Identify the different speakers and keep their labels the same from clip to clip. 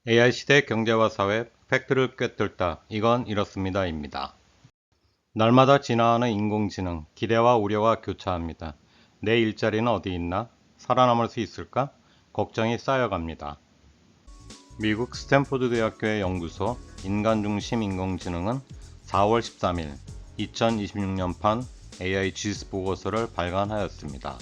Speaker 1: AI 시대 경제와 사회 팩트를 꿰뚫다. 이건 이렇습니다.입니다. 날마다 진화하는 인공지능, 기대와 우려가 교차합니다. 내 일자리는 어디 있나? 살아남을 수 있을까? 걱정이 쌓여갑니다. 미국 스탠포드 대학교의 연구소 인간중심 인공지능은 4월 13일 2026년판 AI 지수 보고서를 발간하였습니다.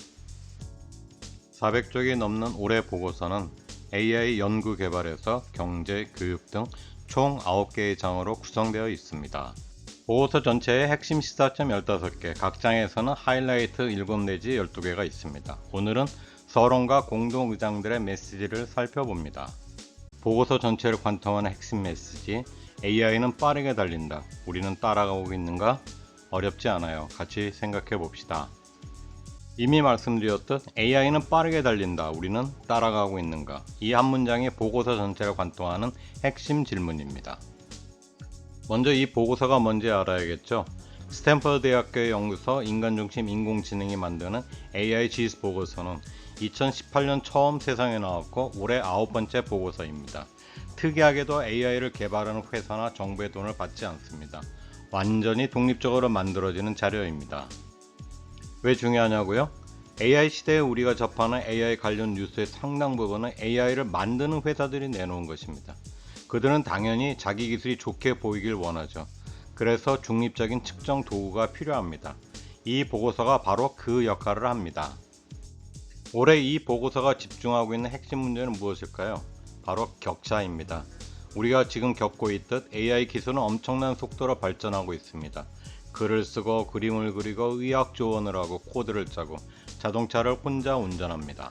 Speaker 1: 400쪽이 넘는 올해 보고서는 AI 연구 개발에서 경제, 교육 등 총 9개의 장으로 구성되어 있습니다. 보고서 전체에 핵심 시사점 15개, 각 장에서는 하이라이트 7 내지 12개가 있습니다. 오늘은 서론과 공동의장들의 메시지를 살펴봅니다. 보고서 전체를 관통하는 핵심 메시지, AI는 빠르게 달린다. 우리는 따라가고 있는가? 어렵지 않아요. 같이 생각해 봅시다. 이미 말씀드렸듯 AI는 빠르게 달린다. 우리는 따라가고 있는가? 이 한 문장이 보고서 전체를 관통하는 핵심 질문입니다. 먼저 이 보고서가 뭔지 알아야겠죠? 스탠퍼드 대학교의 연구소 인간중심 인공지능이 만드는 AI 지수 보고서는 2018년 처음 세상에 나왔고 올해 9번째 보고서입니다. 특이하게도 AI를 개발하는 회사나 정부의 돈을 받지 않습니다. 완전히 독립적으로 만들어지는 자료입니다. 왜 중요하냐고요? AI 시대에 우리가 접하는 AI 관련 뉴스의 상당 부분은 AI를 만드는 회사들이 내놓은 것입니다. 그들은 당연히 자기 기술이 좋게 보이길 원하죠. 그래서 중립적인 측정 도구가 필요합니다. 이 보고서가 바로 그 역할을 합니다. 올해 이 보고서가 집중하고 있는 핵심 문제는 무엇일까요? 바로 격차입니다. 우리가 지금 겪고 있듯 AI 기술은 엄청난 속도로 발전하고 있습니다. 글을 쓰고 그림을 그리고 의학 조언을 하고 코드를 짜고 자동차를 혼자 운전합니다.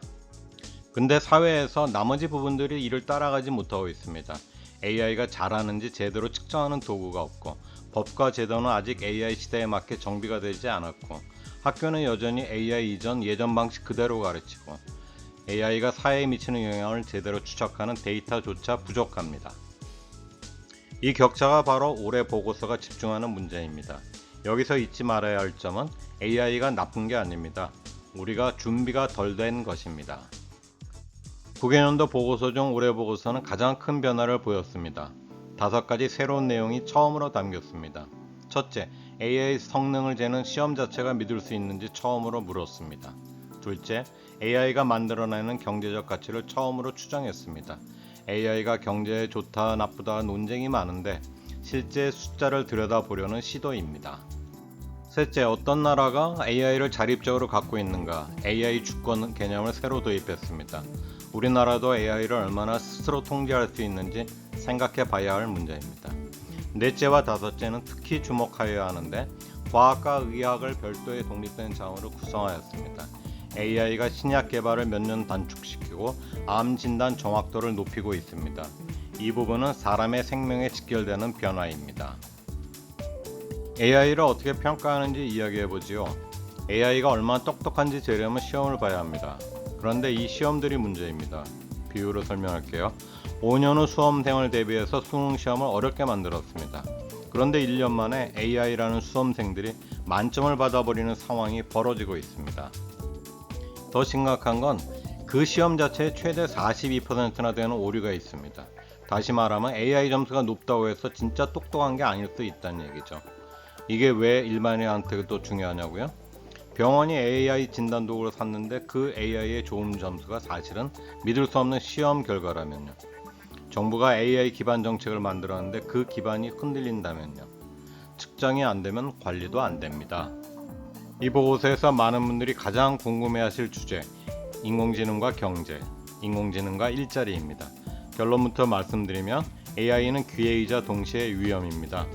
Speaker 1: 근데 사회에서 나머지 부분들이 이를 따라가지 못하고 있습니다. AI가 잘하는지 제대로 측정하는 도구가 없고 법과 제도는 아직 AI 시대에 맞게 정비가 되지 않았고 학교는 여전히 AI 이전 예전 방식 그대로 가르치고 AI가 사회에 미치는 영향을 제대로 추적하는 데이터조차 부족합니다. 이 격차가 바로 올해 보고서가 집중하는 문제입니다. 여기서 잊지 말아야 할 점은 AI가 나쁜 게 아닙니다. 우리가 준비가 덜 된 것입니다. 9개년도 보고서 중 올해 보고서는 가장 큰 변화를 보였습니다. 5가지 새로운 내용이 처음으로 담겼습니다. 첫째, AI 성능을 재는 시험 자체가 믿을 수 있는지 처음으로 물었습니다. 둘째, AI가 만들어내는 경제적 가치를 처음으로 추정했습니다. AI가 경제에 좋다 나쁘다 논쟁이 많은데 실제 숫자를 들여다보려는 시도입니다. 셋째, 어떤 나라가 AI를 자립적으로 갖고 있는가? AI 주권 개념을 새로 도입했습니다. 우리나라도 AI를 얼마나 스스로 통제할 수 있는지 생각해 봐야 할 문제입니다. 넷째와 다섯째는 특히 주목하여야 하는데 과학과 의학을 별도의 독립된 자원으로 구성하였습니다. AI가 신약 개발을 몇 년 단축시키고 암 진단 정확도를 높이고 있습니다. 이 부분은 사람의 생명에 직결되는 변화입니다. AI를 어떻게 평가하는지 이야기해보지요. AI가 얼마나 똑똑한지 재려면 시험을 봐야 합니다. 그런데 이 시험들이 문제입니다. 비유로 설명할게요. 5년 후 수험생을 대비해서 수능 시험을 어렵게 만들었습니다. 그런데 1년 만에 AI라는 수험생들이 만점을 받아버리는 상황이 벌어지고 있습니다. 더 심각한 건 그 시험 자체에 최대 42%나 되는 오류가 있습니다. 다시 말하면 AI 점수가 높다고 해서 진짜 똑똑한 게 아닐 수 있다는 얘기죠. 이게 왜 일반인한테도 중요하냐고요? 병원이 AI 진단 도구를 샀는데 그 AI의 좋은 점수가 사실은 믿을 수 없는 시험 결과라면요. 정부가 AI 기반 정책을 만들었는데 그 기반이 흔들린다면요. 측정이 안 되면 관리도 안 됩니다. 이 보고서에서 많은 분들이 가장 궁금해하실 주제, 인공지능과 경제, 인공지능과 일자리입니다. 결론부터 말씀드리면 AI는 기회이자 동시에 위험입니다.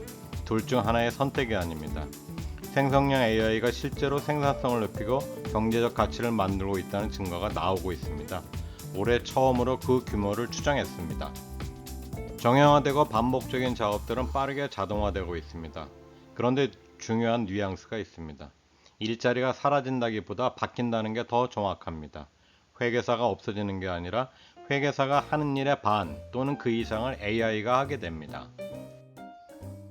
Speaker 1: 둘 중 하나의 선택이 아닙니다. 생성형 AI가 실제로 생산성을 높이고 경제적 가치를 만들고 있다는 증거가 나오고 있습니다. 올해 처음으로 그 규모를 추정했습니다. 정형화되고 반복적인 작업들은 빠르게 자동화되고 있습니다. 그런데 중요한 뉘앙스가 있습니다. 일자리가 사라진다기보다 바뀐다는 게 더 정확합니다. 회계사가 없어지는 게 아니라 회계사가 하는 일의 반 또는 그 이상을 AI가 하게 됩니다.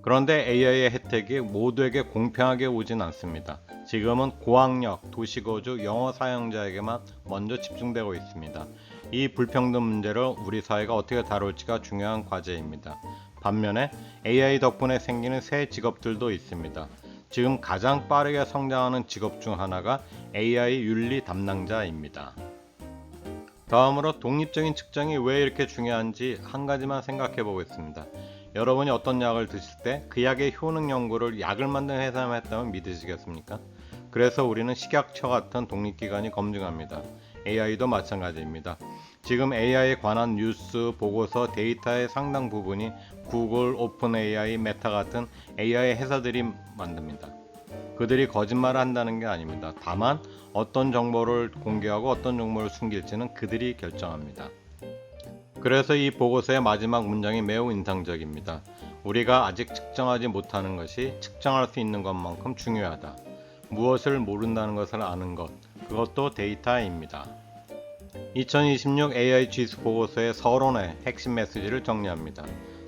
Speaker 1: 그런데 AI의 혜택이 모두에게 공평하게 오진 않습니다. 지금은 고학력, 도시거주, 영어 사용자에게만 먼저 집중되고 있습니다. 이 불평등 문제를 우리 사회가 어떻게 다룰지가 중요한 과제입니다. 반면에 AI 덕분에 생기는 새 직업들도 있습니다. 지금 가장 빠르게 성장하는 직업 중 하나가 AI 윤리 담당자입니다. 다음으로 독립적인 측정이 왜 이렇게 중요한지 한 가지만 생각해 보겠습니다. 여러분이 어떤 약을 드실 때 그 약의 효능 연구를 약을 만든 회사만 했다면 믿으시겠습니까? 그래서 우리는 식약처 같은 독립기관이 검증합니다. AI도 마찬가지입니다. 지금 AI에 관한 뉴스, 보고서, 데이터의 상당 부분이 구글, 오픈 AI, 메타 같은 AI 회사들이 만듭니다. 그들이 거짓말을 한다는 게 아닙니다. 다만 어떤 정보를 공개하고 어떤 정보를 숨길지는 그들이 결정합니다. 그래서 이 보고서의 마지막 문장이 매우 인상적입니다. 우리가 아직 측정하지 못하는 것이 측정할 수 있는 것만큼 중요하다. 무엇을 모른다는 것을 아는 것, 그것도 데이터입니다. 2026 AI 지수 보고서의 서론의 핵심 메시지를 정리합니다.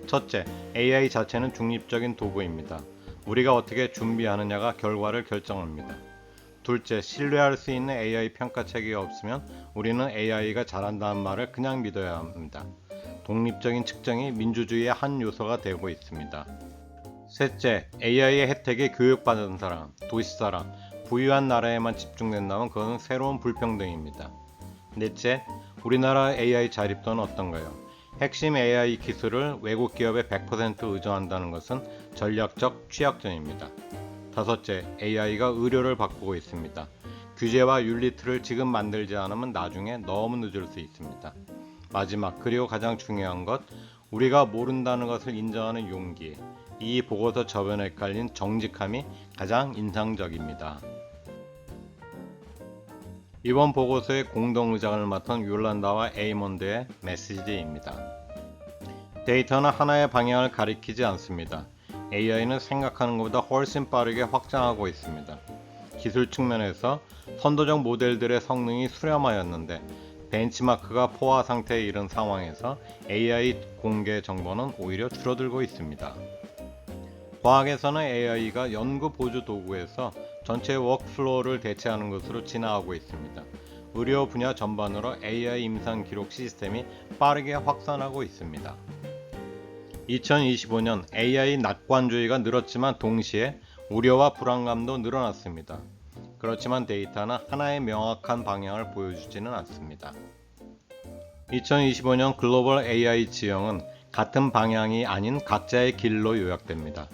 Speaker 1: 첫째, AI 자체는 중립적인 도구입니다. 우리가 어떻게 준비하느냐가 결과를 결정합니다. 둘째, 신뢰할 수 있는 AI 평가 체계가 없으면 우리는 AI가 잘한다는 말을 그냥 믿어야 합니다. 독립적인 측정이 민주주의의 한 요소가 되고 있습니다. 셋째, AI의 혜택이 교육받은 사람, 도시 사람, 부유한 나라에만 집중된다면 그것은 새로운 불평등입니다. 넷째, 우리나라 AI 자립도는 어떤가요? 핵심 AI 기술을 외국 기업에 100% 의존한다는 것은 전략적 취약점입니다. 다섯째, AI가 의료를 바꾸고 있습니다. 규제와 윤리 틀을 지금 만들지 않으면 나중에 너무 늦을 수 있습니다. 마지막, 그리고 가장 중요한 것, 우리가 모른다는 것을 인정하는 용기. 이 보고서 저변에 깔린 정직함이 가장 인상적입니다. 이번 보고서의 공동의장을 맡은 율란다와 에이몬드의 메시지입니다. 데이터는 하나의 방향을 가리키지 않습니다. AI는 생각하는 것보다 훨씬 빠르게 확장하고 있습니다. 기술 측면에서 선도적 모델들의 성능이 수렴하였는데 벤치마크가 포화 상태에 이른 상황에서 AI 공개 정보는 오히려 줄어들고 있습니다. 과학에서는 AI가 연구 보조 도구에서 전체 워크플로우를 대체하는 것으로 진화하고 있습니다. 의료 분야 전반으로 AI 임상 기록 시스템이 빠르게 확산하고 있습니다. 2025년 AI 낙관주의가 늘었지만 동시에 우려와 불안감도 늘어났습니다. 그렇지만 데이터는 하나의 명확한 방향을 보여주지는 않습니다. 2025년 글로벌 AI 지형은 같은 방향이 아닌 각자의 길로 요약됩니다.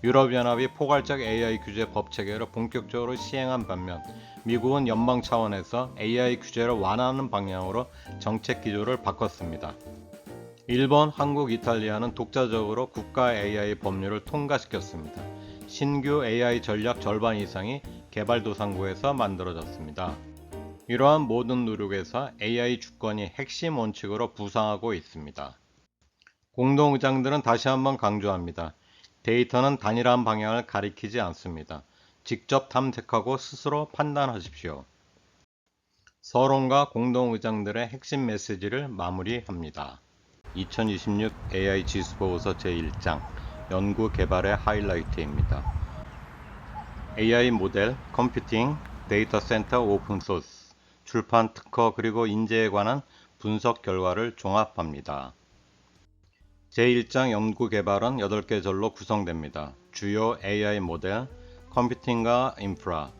Speaker 1: 유럽연합이 포괄적 AI 규제 법 체계를 본격적으로 시행한 반면 미국은 연방 차원에서 AI 규제를 완화하는 방향으로 정책 기조를 바꿨습니다. 일본, 한국, 이탈리아는 독자적으로 국가 AI 법률을 통과시켰습니다. 신규 AI 전략 절반 이상이 개발도상국에서 만들어졌습니다. 이러한 모든 노력에서 AI 주권이 핵심 원칙으로 부상하고 있습니다. 공동의장들은 다시 한번 강조합니다. 데이터는 단일한 방향을 가리키지 않습니다. 직접 탐색하고 스스로 판단하십시오. 서론과 공동의장들의 핵심 메시지를 마무리합니다. 2026 AI 지수 보고서 제1장 연구 개발의 하이라이트입니다. AI 모델, 컴퓨팅, 데이터 센터 오픈소스, 출판 특허 그리고 인재에 관한 분석 결과를 종합합니다. 제1장 연구 개발은 8개 절로 구성됩니다. 주요 AI 모델, 컴퓨팅과 인프라,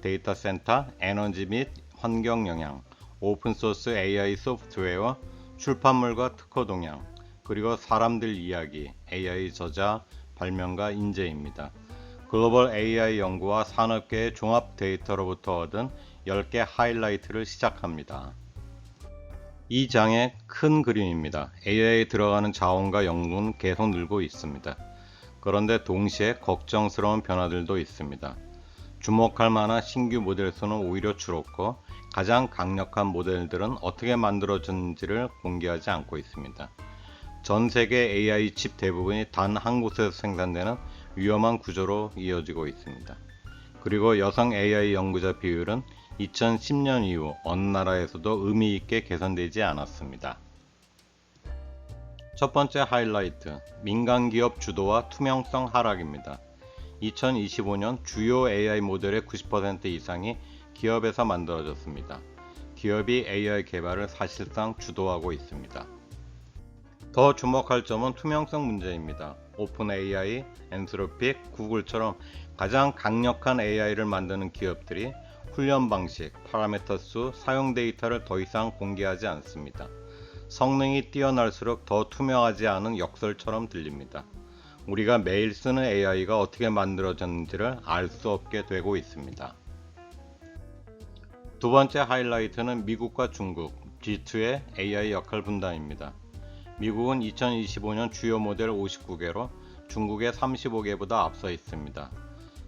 Speaker 1: 데이터 센터, 에너지 및 환경 영향, 오픈소스 AI 소프트웨어, 출판물과 특허 동향, 그리고 사람들 이야기, AI 저자, 발명가 인재입니다. 글로벌 AI 연구와 산업계의 종합 데이터로부터 얻은 10개 하이라이트를 시작합니다. 이 장의 큰 그림입니다. AI에 들어가는 자원과 연구는 계속 늘고 있습니다. 그런데 동시에 걱정스러운 변화들도 있습니다. 주목할 만한 신규 모델 수는 오히려 줄었고 가장 강력한 모델들은 어떻게 만들어졌는지를 공개하지 않고 있습니다. 전 세계 AI 칩 대부분이 단 한 곳에서 생산되는 위험한 구조로 이어지고 있습니다. 그리고 여성 AI 연구자 비율은 2010년 이후 어느 나라에서도 의미 있게 개선되지 않았습니다. 첫 번째 하이라이트, 민간 기업 주도와 투명성 하락입니다. 2025년 주요 AI 모델의 90% 이상이 기업에서 만들어졌습니다. 기업이 AI 개발을 사실상 주도하고 있습니다. 더 주목할 점은 투명성 문제입니다. 오픈 AI, 엔스로픽, 구글처럼 가장 강력한 AI를 만드는 기업들이 훈련 방식, 파라미터 수, 사용 데이터를 더 이상 공개하지 않습니다. 성능이 뛰어날수록 더 투명하지 않은 역설처럼 들립니다. 우리가 매일 쓰는 AI가 어떻게 만들어졌는지를 알 수 없게 되고 있습니다. 두 번째 하이라이트는 미국과 중국, G2의 AI 역할 분담입니다. 미국은 2025년 주요 모델 59개로 중국의 35개보다 앞서 있습니다.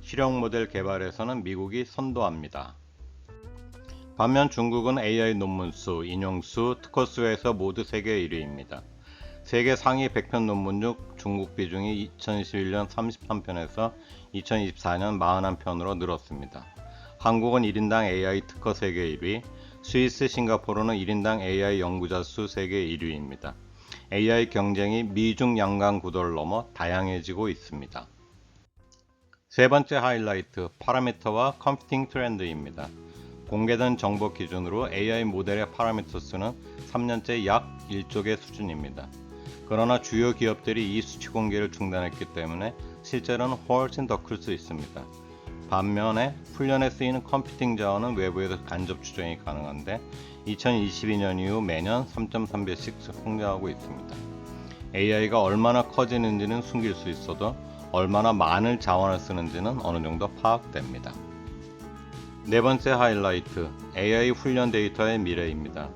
Speaker 1: 실용 모델 개발에서는 미국이 선도합니다. 반면 중국은 AI 논문 수, 인용 수, 특허 수에서 모두 세계 1위입니다. 세계 상위 100편 논문 중 중국 비중이 2021년 33편에서 2024년 41편으로 늘었습니다. 한국은 1인당 AI 특허 세계 1위, 스위스, 싱가포르는 1인당 AI 연구자 수 세계 1위입니다. AI 경쟁이 미중 양강 구도를 넘어 다양해지고 있습니다. 세 번째 하이라이트, 파라미터와 컴퓨팅 트렌드입니다. 공개된 정보 기준으로 AI 모델의 파라미터 수는 3년째 약 1조 개 수준입니다. 그러나 주요 기업들이 이 수치 공개를 중단했기 때문에 실제로는 훨씬 더 클 수 있습니다. 반면에 훈련에 쓰이는 컴퓨팅 자원은 외부에서 간접 추정이 가능한데 2022년 이후 매년 3.3배씩 성장하고 있습니다. AI가 얼마나 커지는지는 숨길 수 있어도 얼마나 많은 자원을 쓰는지는 어느 정도 파악됩니다. 네 번째 하이라이트, AI 훈련 데이터의 미래입니다.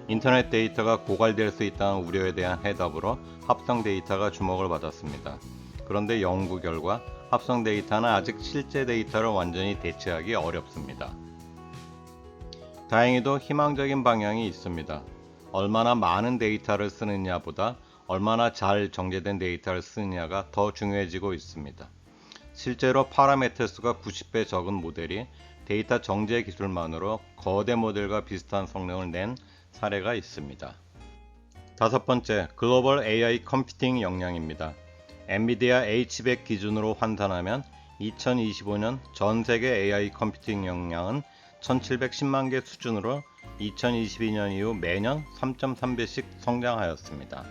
Speaker 1: 인터넷 데이터가 고갈될 수 있다는 우려에 대한 해답으로 합성 데이터가 주목을 받았습니다. 그런데 연구 결과 합성 데이터는 아직 실제 데이터를 완전히 대체하기 어렵습니다. 다행히도 희망적인 방향이 있습니다. 얼마나 많은 데이터를 쓰느냐보다 얼마나 잘 정제된 데이터를 쓰느냐가 더 중요해지고 있습니다. 실제로 파라미터 수가 90배 적은 모델이 데이터 정제 기술만으로 거대 모델과 비슷한 성능을 낸 사례가 있습니다. 다섯 번째, 글로벌 AI 컴퓨팅 역량입니다. 엔비디아 H100 기준으로 환산하면 2025년 전 세계 AI 컴퓨팅 역량은 1710만 개 수준으로 2022년 이후 매년 3.3배씩 성장하였습니다.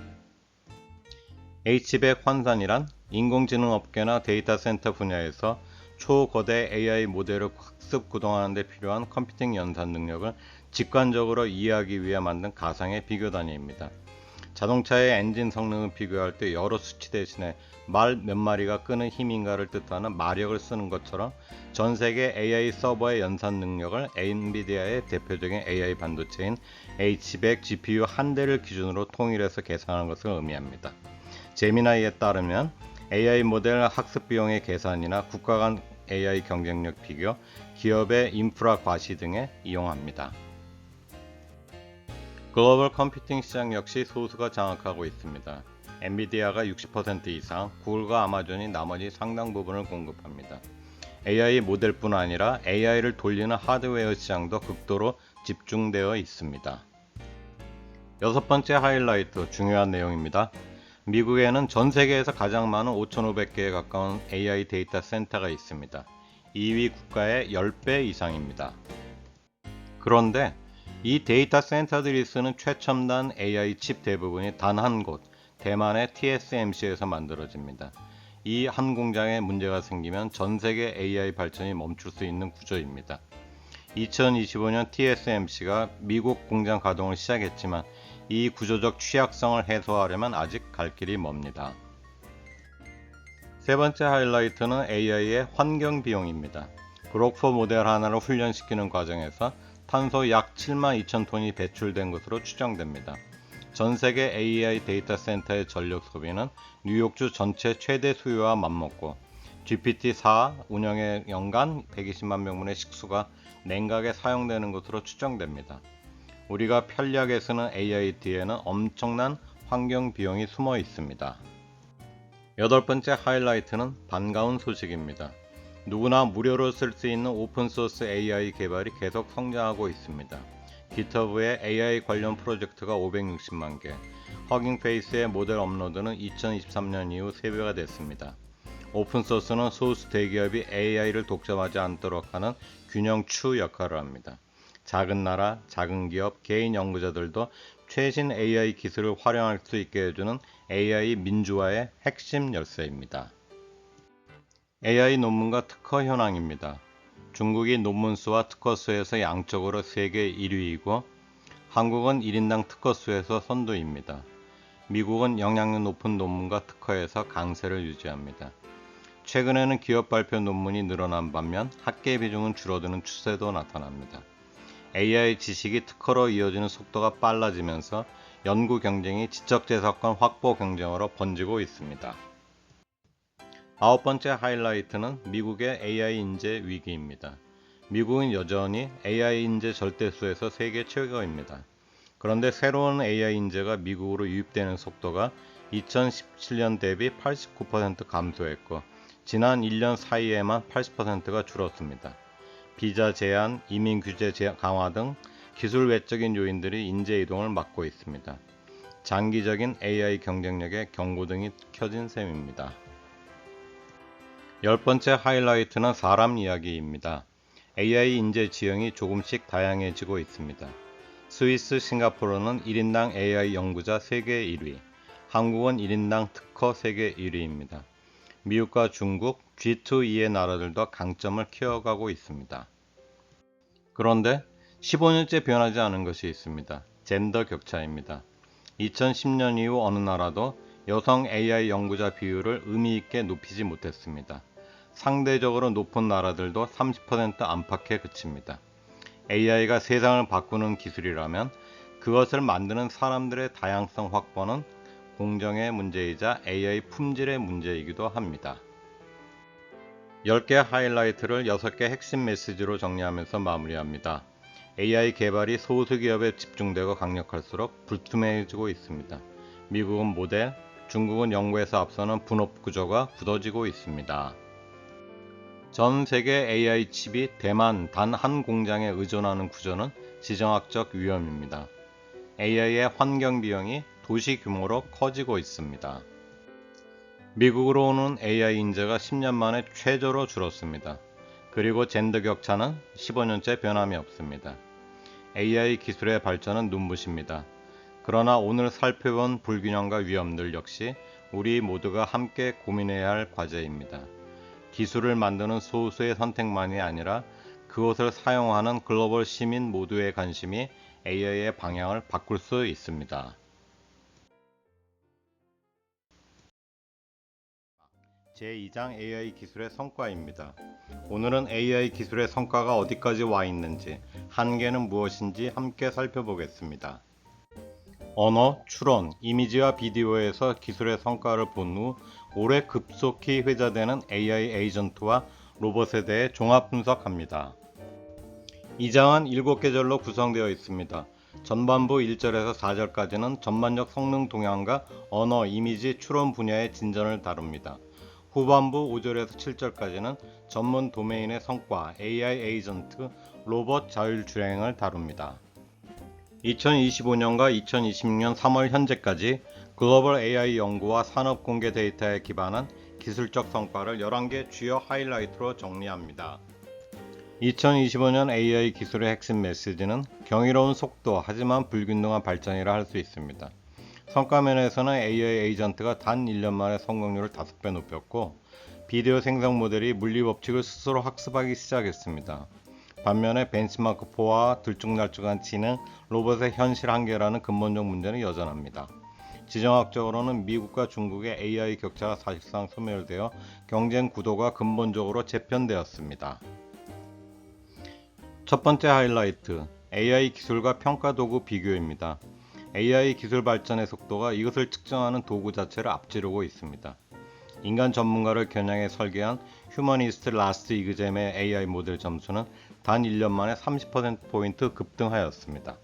Speaker 1: H100 환산이란 인공지능 업계나 데이터 센터 분야에서 초거대 AI 모델을 학습 구동하는 데 필요한 컴퓨팅 연산 능력을 직관적으로 이해하기 위해 만든 가상의 비교 단위입니다. 자동차의 엔진 성능을 비교할 때 여러 수치 대신에 말 몇 마리가 끄는 힘인가를 뜻하는 마력을 쓰는 것처럼 전 세계 AI 서버의 연산 능력을 엔비디아의 대표적인 AI 반도체인 H100 GPU 한 대를 기준으로 통일해서 계산하는 것을 의미합니다. 제미나이에 따르면 AI 모델 학습 비용의 계산이나 국가 간 AI 경쟁력 비교, 기업의 인프라 과시 등에 이용합니다. 글로벌 컴퓨팅 시장 역시 소수가 장악하고 있습니다. 엔비디아가 60% 이상, 구글과 아마존이 나머지 상당 부분을 공급합니다. AI 모델뿐 아니라 AI를 돌리는 하드웨어 시장도 극도로 집중되어 있습니다. 여섯 번째 하이라이트, 중요한 내용입니다. 미국에는 전 세계에서 가장 많은 5,500개에 가까운 AI 데이터 센터가 있습니다. 2위 국가의 10배 이상입니다. 그런데 이 데이터 센터들이 쓰는 최첨단 AI 칩 대부분이 단 한 곳, 대만의 TSMC에서 만들어집니다. 이 한 공장에 문제가 생기면 전 세계 AI 발전이 멈출 수 있는 구조입니다. 2025년 TSMC가 미국 공장 가동을 시작했지만 이 구조적 취약성을 해소하려면 아직 갈 길이 멉니다. 세 번째 하이라이트는 AI의 환경 비용입니다. 그록4 모델 하나를 훈련시키는 과정에서 탄소 약 7만 2천 톤이 배출된 것으로 추정됩니다. 전 세계 AI 데이터 센터의 전력 소비는 뉴욕주 전체 최대 수요와 맞먹고 GPT-4 운영에 연간 120만 명분의 식수가 냉각에 사용되는 것으로 추정됩니다. 우리가 편리하게 쓰는 AI 뒤에는 엄청난 환경 비용이 숨어 있습니다. 여덟 번째 하이라이트는 반가운 소식입니다. 누구나 무료로 쓸 수 있는 오픈소스 AI 개발이 계속 성장하고 있습니다. GitHub의 AI 관련 프로젝트가 560만 개, 허깅페이스의 모델 업로드는 2023년 이후 3배가 됐습니다. 오픈소스는 소수 대기업이 AI를 독점하지 않도록 하는 균형추 역할을 합니다. 작은 나라, 작은 기업, 개인 연구자들도 최신 AI 기술을 활용할 수 있게 해주는 AI 민주화의 핵심 열쇠입니다. AI 논문과 특허 현황입니다. 중국이 논문 수와 특허 수에서 양적으로 세계 1위이고 한국은 1인당 특허 수에서 선두입니다. 미국은 영향력 높은 논문과 특허에서 강세를 유지합니다. 최근에는 기업 발표 논문이 늘어난 반면 학계 비중은 줄어드는 추세도 나타납니다. AI 지식이 특허로 이어지는 속도가 빨라지면서 연구 경쟁이 지적재산권 확보 경쟁으로 번지고 있습니다. 아홉 번째 하이라이트는 미국의 AI 인재 위기입니다. 미국은 여전히 AI 인재 절대수에서 세계 최고입니다. 그런데 새로운 AI 인재가 미국으로 유입되는 속도가 2017년 대비 89% 감소했고 지난 1년 사이에만 80%가 줄었습니다. 비자 제한, 이민 규제 강화 등 기술 외적인 요인들이 인재 이동을 막고 있습니다. 장기적인 AI 경쟁력에 경고등이 켜진 셈입니다. 열 번째 하이라이트는 사람 이야기입니다. AI 인재 지형이 조금씩 다양해지고 있습니다. 스위스, 싱가포르는 1인당 AI 연구자 세계 1위, 한국은 1인당 특허 세계 1위입니다. 미국과 중국, G2E의 나라들도 강점을 키워가고 있습니다. 그런데 15년째 변하지 않은 것이 있습니다. 젠더 격차입니다. 2010년 이후 어느 나라도 여성 AI 연구자 비율을 의미 있게 높이지 못했습니다. 상대적으로 높은 나라들도 30% 안팎에 그칩니다. AI가 세상을 바꾸는 기술이라면 그것을 만드는 사람들의 다양성 확보는 공정의 문제이자 AI 품질의 문제이기도 합니다. 10개 하이라이트를 6개 핵심 메시지로 정리하면서 마무리합니다. AI 개발이 소수기업에 집중되고 강력할수록 불투명해지고 있습니다. 미국은 모델, 중국은 연구에서 앞서는 분업 구조가 굳어지고 있습니다. 전 세계 AI 칩이 대만 단 한 공장에 의존하는 구조는 지정학적 위험입니다. AI의 환경 비용이 도시 규모로 커지고 있습니다. 미국으로 오는 AI 인재가 10년 만에 최저로 줄었습니다. 그리고 젠더 격차는 15년째 변함이 없습니다. AI 기술의 발전은 눈부십니다. 그러나 오늘 살펴본 불균형과 위험들 역시 우리 모두가 함께 고민해야 할 과제입니다. 기술을 만드는 소수의 선택만이 아니라 그것을 사용하는 글로벌 시민 모두의 관심이 AI의 방향을 바꿀 수 있습니다. 제2장 AI 기술의 성과입니다. 오늘은 AI 기술의 성과가 어디까지 와 있는지, 한계는 무엇인지 함께 살펴보겠습니다. 언어, 추론, 이미지와 비디오에서 기술의 성과를 본 후 올해 급속히 회자되는 AI 에이전트와 로봇에 대해 종합 분석합니다. 이 장은 7개 절로 구성되어 있습니다. 전반부 1절에서 4절까지는 전반적 성능 동향과 언어, 이미지, 추론 분야의 진전을 다룹니다. 후반부 5절에서 7절까지는 전문 도메인의 성과, AI 에이전트, 로봇 자율주행을 다룹니다. 2025년과 2026년 3월 현재까지 글로벌 AI 연구와 산업 공개 데이터에 기반한 기술적 성과를 11개 주요 하이라이트로 정리합니다. 2025년 AI 기술의 핵심 메시지는 경이로운 속도 하지만 불균등한 발전이라 할 수 있습니다. 성과면에서는 AI 에이전트가 단 1년 만에 성공률을 5배 높였고 비디오 생성 모델이 물리법칙을 스스로 학습하기 시작했습니다. 반면에 벤치마크4와 들쭉날쭉한 지능, 로봇의 현실 한계라는 근본적 문제는 여전합니다. 지정학적으로는 미국과 중국의 AI 격차가 사실상 소멸되어 경쟁 구도가 근본적으로 재편되었습니다. 첫 번째 하이라이트, AI 기술과 평가 도구 비교입니다. AI 기술 발전의 속도가 이것을 측정하는 도구 자체를 앞지르고 있습니다. 인간 전문가를 겨냥해 설계한 휴머니스트 라스트 이그잼의 AI 모델 점수는 단 1년 만에 30%포인트 급등하였습니다.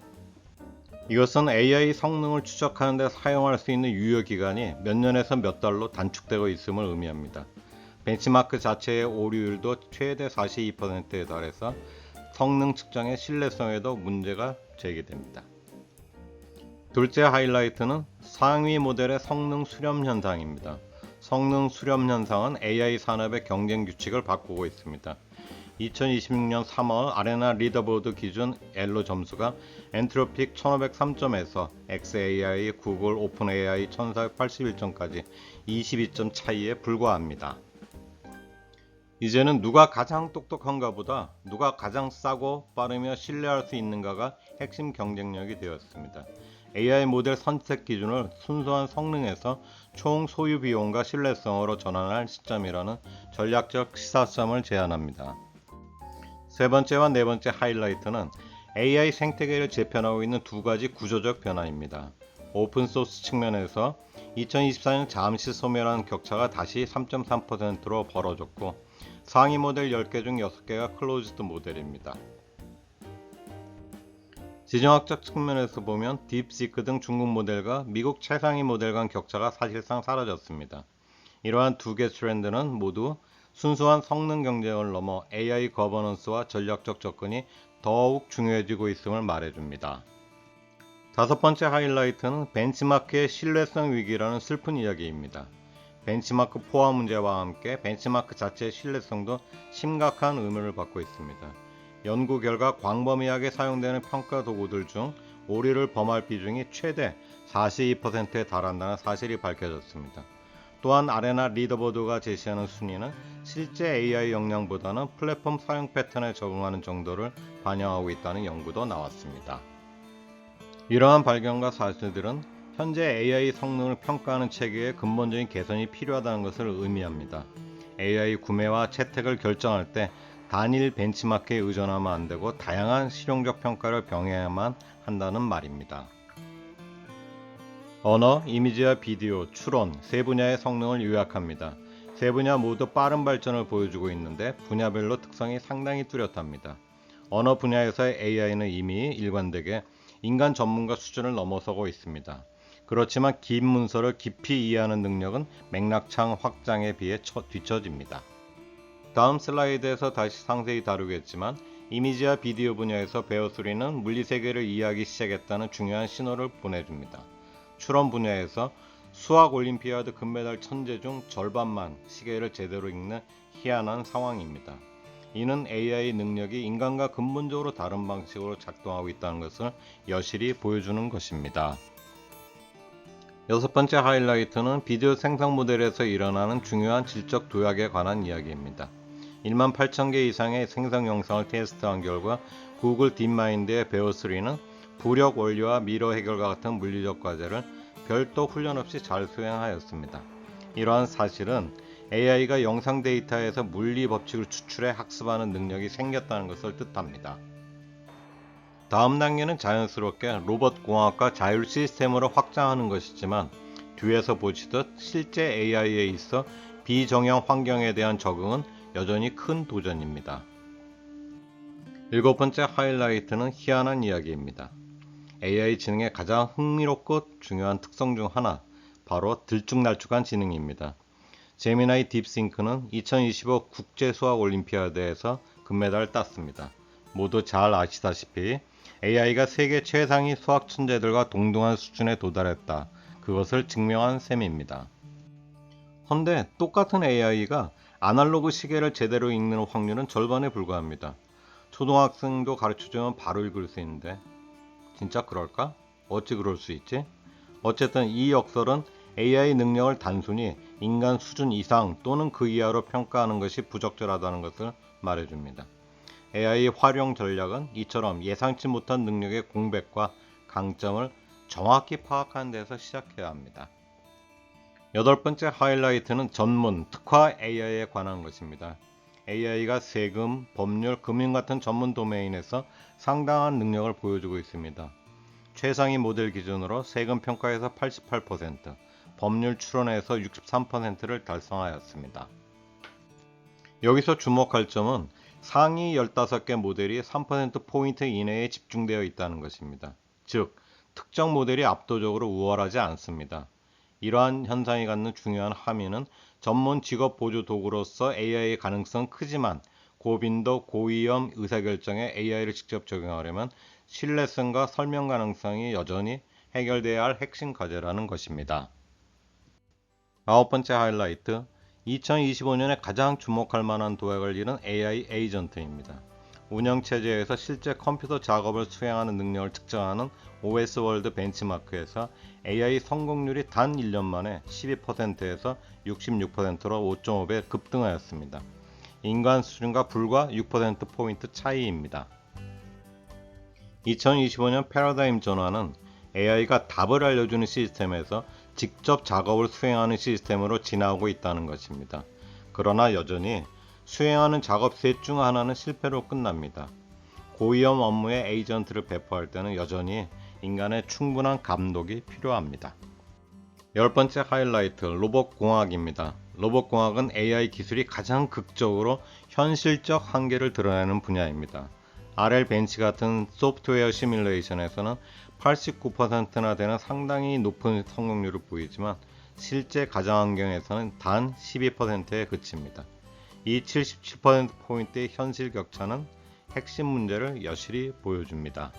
Speaker 1: 이것은 AI 성능을 추적하는 데 사용할 수 있는 유효기간이 몇 년에서 몇 달로 단축되고 있음을 의미합니다. 벤치마크 자체의 오류율도 최대 42%에 달해서 성능 측정의 신뢰성에도 문제가 제기됩니다. 둘째 하이라이트는 상위 모델의 성능 수렴 현상입니다. 성능 수렴 현상은 AI 산업의 경쟁 규칙을 바꾸고 있습니다. 2026년 3월 아레나 리더보드 기준 엘로 점수가 엔트로픽 1503점에서 xAI, 구글 오픈AI 1481점까지 22점 차이에 불과합니다. 이제는 누가 가장 똑똑한가 보다 누가 가장 싸고 빠르며 신뢰할 수 있는가가 핵심 경쟁력이 되었습니다. AI 모델 선택 기준을 순수한 성능에서 총 소유 비용과 신뢰성으로 전환할 시점이라는 전략적 시사점을 제안합니다. 세 번째와 네 번째 하이라이트는 AI 생태계를 재편하고 있는 두 가지 구조적 변화입니다. 오픈소스 측면에서 2024년 잠시 소멸한 격차가 다시 3.3%로 벌어졌고 상위 모델 10개 중 6개가 클로즈드 모델입니다. 지정학적 측면에서 보면 딥시크 등 중국 모델과 미국 최상위 모델 간 격차가 사실상 사라졌습니다. 이러한 두 개 트렌드는 모두 순수한 성능 경쟁을 넘어 AI 거버넌스와 전략적 접근이 더욱 중요해지고 있음을 말해줍니다. 다섯 번째 하이라이트는 벤치마크의 신뢰성 위기라는 슬픈 이야기입니다. 벤치마크 포화 문제와 함께 벤치마크 자체의 신뢰성도 심각한 의문을 받고 있습니다. 연구 결과 광범위하게 사용되는 평가 도구들 중 오류를 범할 비중이 최대 42%에 달한다는 사실이 밝혀졌습니다. 또한 아레나 리더보드가 제시하는 순위는 실제 AI 역량보다는 플랫폼 사용 패턴에 적응하는 정도를 반영하고 있다는 연구도 나왔습니다. 이러한 발견과 사실들은 현재 AI 성능을 평가하는 체계의 근본적인 개선이 필요하다는 것을 의미합니다. AI 구매와 채택을 결정할 때 단일 벤치마크에 의존하면 안 되고 다양한 실용적 평가를 병행해야만 한다는 말입니다. 언어, 이미지와 비디오, 추론 세 분야의 성능을 요약합니다. 세 분야 모두 빠른 발전을 보여주고 있는데 분야별로 특성이 상당히 뚜렷합니다. 언어 분야에서의 AI는 이미 일관되게 인간 전문가 수준을 넘어서고 있습니다. 그렇지만 긴 문서를 깊이 이해하는 능력은 맥락창 확장에 비해 뒤처집니다. 다음 슬라이드에서 다시 상세히 다루겠지만 이미지와 비디오 분야에서 베어3는 물리세계를 이해하기 시작했다는 중요한 신호를 보내줍니다. 추론 분야에서 수학 올림피아드 금메달 천재 중 절반만 시계를 제대로 읽는 희한한 상황입니다. 이는 AI 능력이 인간과 근본적으로 다른 방식으로 작동하고 있다는 것을 여실히 보여주는 것입니다. 여섯 번째 하이라이트는 비디오 생성 모델에서 일어나는 중요한 질적 도약에 관한 이야기입니다. 18,000개 이상의 생성 영상을 테스트한 결과 구글 딥마인드의 베어3는 부력 원리와 미러 해결과 같은 물리적 과제를 별도 훈련 없이 잘 수행하였습니다. 이러한 사실은 AI가 영상 데이터에서 물리 법칙을 추출해 학습하는 능력이 생겼다는 것을 뜻합니다. 다음 단계는 자연스럽게 로봇 공학과 자율 시스템으로 확장하는 것이지만 뒤에서 보시듯 실제 AI에 있어 비정형 환경에 대한 적응은 여전히 큰 도전입니다. 일곱 번째 하이라이트는 희한한 이야기입니다. AI 지능의 가장 흥미롭고 중요한 특성 중 하나, 바로 들쭉날쭉한 지능입니다. 제미나이 딥싱크는 2025 국제수학올림피아드에서 금메달을 땄습니다. 모두 잘 아시다시피 AI가 세계 최상위 수학 천재들과 동등한 수준에 도달했다. 그것을 증명한 셈입니다. 헌데 똑같은 AI가 아날로그 시계를 제대로 읽는 확률은 절반에 불과합니다. 초등학생도 가르쳐주면 바로 읽을 수 있는데 진짜 그럴까? 어찌 그럴 수 있지? 어쨌든 이 역설은 AI 능력을 단순히 인간 수준 이상 또는 그 이하로 평가하는 것이 부적절하다는 것을 말해줍니다. AI 활용 전략은 이처럼 예상치 못한 능력의 공백과 강점을 정확히 파악하는 데서 시작해야 합니다. 여덟 번째 하이라이트는 전문, 특화 AI에 관한 것입니다. AI가 세금, 법률, 금융 같은 전문 도메인에서 상당한 능력을 보여주고 있습니다. 최상위 모델 기준으로 세금 평가에서 88%, 법률 추론에서 63%를 달성하였습니다. 여기서 주목할 점은 상위 15개 모델이 3%포인트 이내에 집중되어 있다는 것입니다. 즉, 특정 모델이 압도적으로 우월하지 않습니다. 이러한 현상이 갖는 중요한 함의는 전문 직업 보조 도구로서 AI의 가능성은 크지만 고빈도 고위험 의사결정에 AI를 직접 적용하려면 신뢰성과 설명 가능성이 여전히 해결돼야 할 핵심 과제라는 것입니다. 아홉 번째 하이라이트, 2025년에 가장 주목할 만한 도약을 이룬 AI 에이전트입니다. 운영체제에서 실제 컴퓨터 작업을 수행하는 능력을 측정하는 OS 월드 벤치마크에서 AI 성공률이 단 1년 만에 12%에서 66%로 5.5배 급등하였습니다. 인간 수준과 불과 6%포인트 차이입니다. 2025년 패러다임 전환은 AI가 답을 알려주는 시스템에서 직접 작업을 수행하는 시스템으로 진화하고 있다는 것입니다. 그러나 여전히 수행하는 작업 셋 중 하나는 실패로 끝납니다. 고위험 업무에 에이전트를 배포할 때는 여전히 인간의 충분한 감독이 필요합니다. 10번째 하이라이트, 로봇공학입니다. 로봇공학은 AI 기술이 가장 극적으로 현실적 한계를 드러내는 분야입니다. RL 벤치 같은 소프트웨어 시뮬레이션에서는 89%나 되는 상당히 높은 성공률을 보이지만 실제 가상 환경에서는 단 12%에 그칩니다. 이 77%포인트의 현실 격차는 핵심 문제를 여실히 보여줍니다.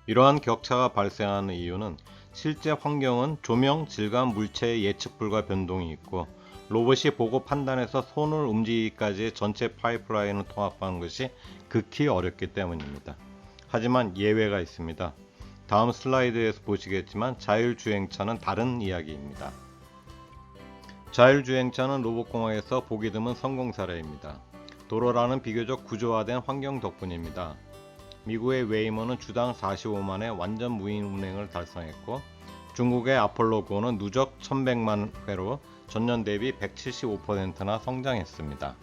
Speaker 1: 이러한 격차가 발생하는 이유는 실제 환경은 조명, 질감, 물체의 예측 불가 변동이 있고 로봇이 보고 판단해서 손을 움직이기까지의 전체 파이프라인을 통합하는 것이 극히 어렵기 때문입니다. 하지만 예외가 있습니다. 다음 슬라이드에서 보시겠지만 자율주행차는 다른 이야기입니다. 자율주행차는 로봇공학에서 보기 드문 성공 사례입니다. 도로라는 비교적 구조화된 환경 덕분입니다. 미국의 웨이모는 주당 45만의 완전 무인 운행을 달성했고 중국의 아폴로 9는 누적 1100만 회로 전년 대비 175%나 성장했습니다.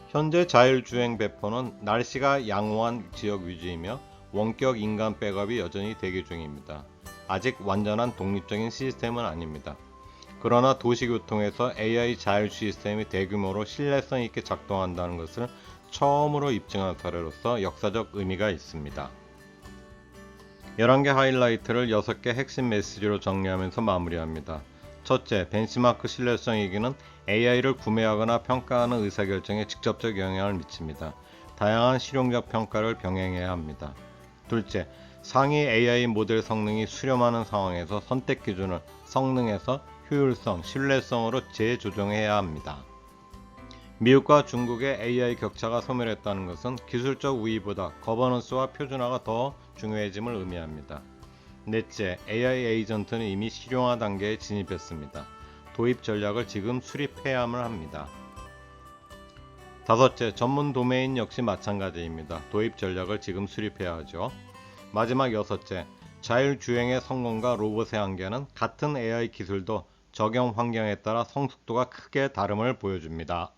Speaker 1: 현재 자율주행 배포는 날씨가 양호한 지역 위주이며 원격 인간 백업이 여전히 대기 중입니다. 아직 완전한 독립적인 시스템은 아닙니다. 그러나 도시교통에서 AI 자율 시스템이 대규모로 신뢰성 있게 작동한다는 것을 처음으로 입증한 사례로서 역사적 의미가 있습니다. 11개 하이라이트를 6개 핵심 메시지로 정리하면서 마무리합니다. 첫째, 벤치마크 신뢰성 이기는 AI를 구매하거나 평가하는 의사결정에 직접적 영향을 미칩니다. 다양한 실용적 평가를 병행해야 합니다. 둘째, 상위 AI 모델 성능이 수렴하는 상황에서 선택 기준을 성능에서 효율성, 신뢰성으로 재조정해야 합니다. 미국과 중국의 AI 격차가 소멸했다는 것은 기술적 우위보다 거버넌스와 표준화가 더 중요해짐을 의미합니다. 넷째, AI 에이전트는 이미 실용화 단계에 진입했습니다. 도입 전략을 지금 수립해야만 합니다. 다섯째, 전문 도메인 역시 마찬가지입니다. 도입 전략을 지금 수립해야 하죠. 마지막 여섯째, 자율주행의 성공과 로봇의 한계는 같은 AI 기술도 적용 환경에 따라 성숙도가 크게 다름을 보여줍니다.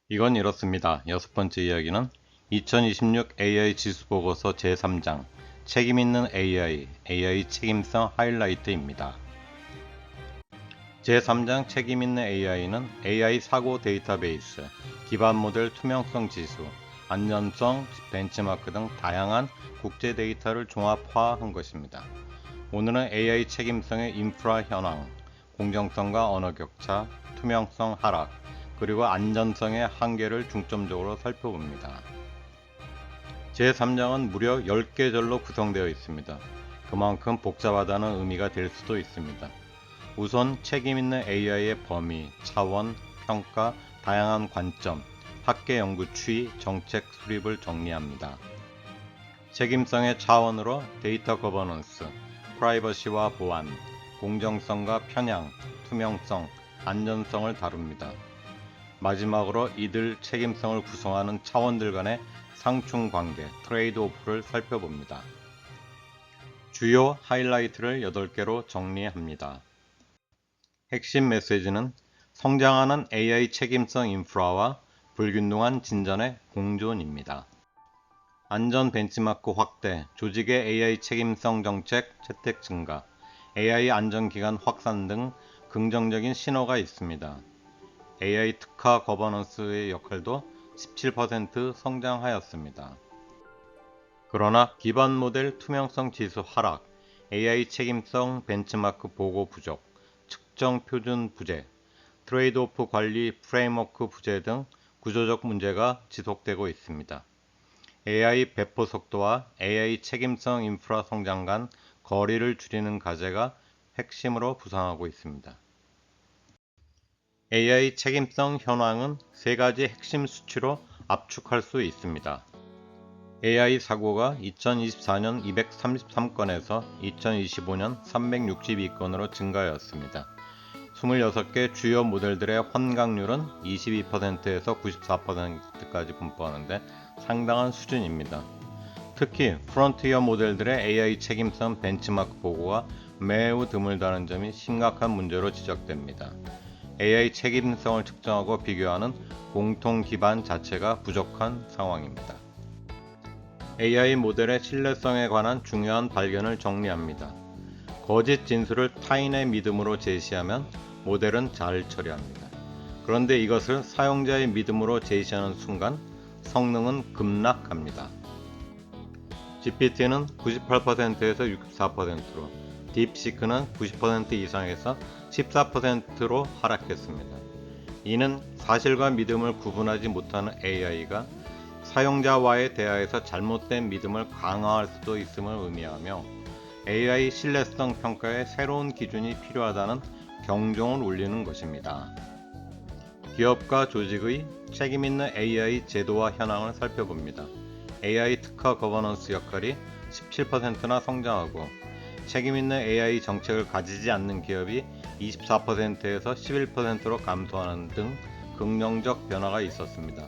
Speaker 1: 이건 이렇습니다. 여섯 번째 이야기는 2026 AI 지수보고서 제3장 책임있는 AI 책임성 하이라이트입니다. 제3장 책임있는 AI는 AI 사고 데이터베이스, 기반 모델 투명성 지수, 안전성 벤치마크 등 다양한 국제 데이터를 종합화한 것입니다. 오늘은 AI 책임성의 인프라 현황, 공정성과 언어 격차, 투명성 하락, 그리고 안전성의 한계를 중점적으로 살펴봅니다. 제3장은 무려 10개 절로 구성되어 있습니다. 그만큼 복잡하다는 의미가 될 수도 있습니다. 우선 책임있는 AI의 범위, 차원, 평가, 다양한 관점, 학계 연구 추이, 정책 수립을 정리합니다. 책임성의 차원으로 데이터 거버넌스, 프라이버시와 보안, 공정성과 편향, 투명성, 안전성을 다룹니다. 마지막으로 이들 책임성을 구성하는 차원들 간의 상충관계, 트레이드오프를 살펴봅니다. 주요 하이라이트를 8개로 정리합니다. 핵심 메시지는 성장하는 AI 책임성 인프라와 불균등한 진전의 공존입니다. 안전 벤치마크 확대, 조직의 AI 책임성 정책 채택 증가, AI 안전기관 확산 등 긍정적인 신호가 있습니다. AI 특화 거버넌스의 역할도 17% 성장하였습니다. 그러나 기반 모델 투명성 지수 하락, AI 책임성 벤치마크 보고 부족, 측정 표준 부재, 트레이드오프 관리 프레임워크 부재 등 구조적 문제가 지속되고 있습니다. AI 배포 속도와 AI 책임성 인프라 성장 간 거리를 줄이는 과제가 핵심으로 부상하고 있습니다. AI 책임성 현황은 세 가지 핵심 수치로 압축할 수 있습니다. AI 사고가 2024년 233건에서 2025년 362건으로 증가하였습니다. 26개 주요 모델들의 환각률은 22%에서 94%까지 분포하는데 상당한 수준입니다. 특히 프론티어 모델들의 AI 책임성 벤치마크 보고가 매우 드물다는 점이 심각한 문제로 지적됩니다. AI 책임성을 측정하고 비교하는 공통 기반 자체가 부족한 상황입니다. AI 모델의 신뢰성에 관한 중요한 발견을 정리합니다. 거짓 진술을 타인의 믿음으로 제시하면 모델은 잘 처리합니다. 그런데 이것을 사용자의 믿음으로 제시하는 순간 성능은 급락합니다. GPT는 98%에서 64%로, 딥시크는 90% 이상에서 14%로 하락했습니다. 이는 사실과 믿음을 구분하지 못하는 AI가 사용자와의 대화에서 잘못된 믿음을 강화할 수도 있음을 의미하며 AI 신뢰성 평가에 새로운 기준이 필요하다는 경종을 울리는 것입니다. 기업과 조직의 책임있는 AI 제도와 현황을 살펴봅니다. AI 특화 거버넌스 역할이 17%나 성장하고 책임있는 AI 정책을 가지지 않는 기업이 24%에서 11%로 감소하는 등 긍정적 변화가 있었습니다.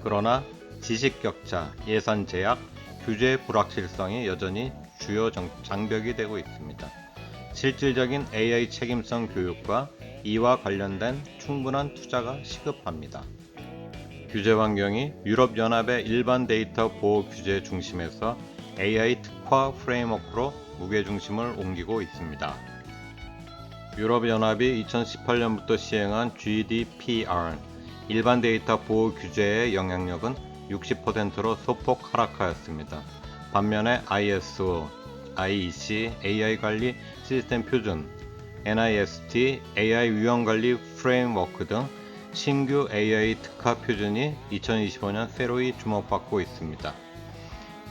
Speaker 1: 그러나 지식 격차, 예산 제약, 규제 불확실성이 여전히 주요 장벽이 되고 있습니다. 실질적인 AI 책임성 교육과 이와 관련된 충분한 투자가 시급합니다. 규제 환경이 유럽연합의 일반 데이터 보호 규제 중심에서 AI 특화 프레임워크로 무게중심을 옮기고 있습니다. 유럽연합이 2018년부터 시행한 GDPR, 일반 데이터 보호 규제의 영향력은 60%로 소폭 하락하였습니다. 반면에 ISO, IEC, AI 관리 시스템 표준, NIST, AI 위험 관리 프레임워크 등 신규 AI 특화 표준이 2025년 새로이 주목받고 있습니다.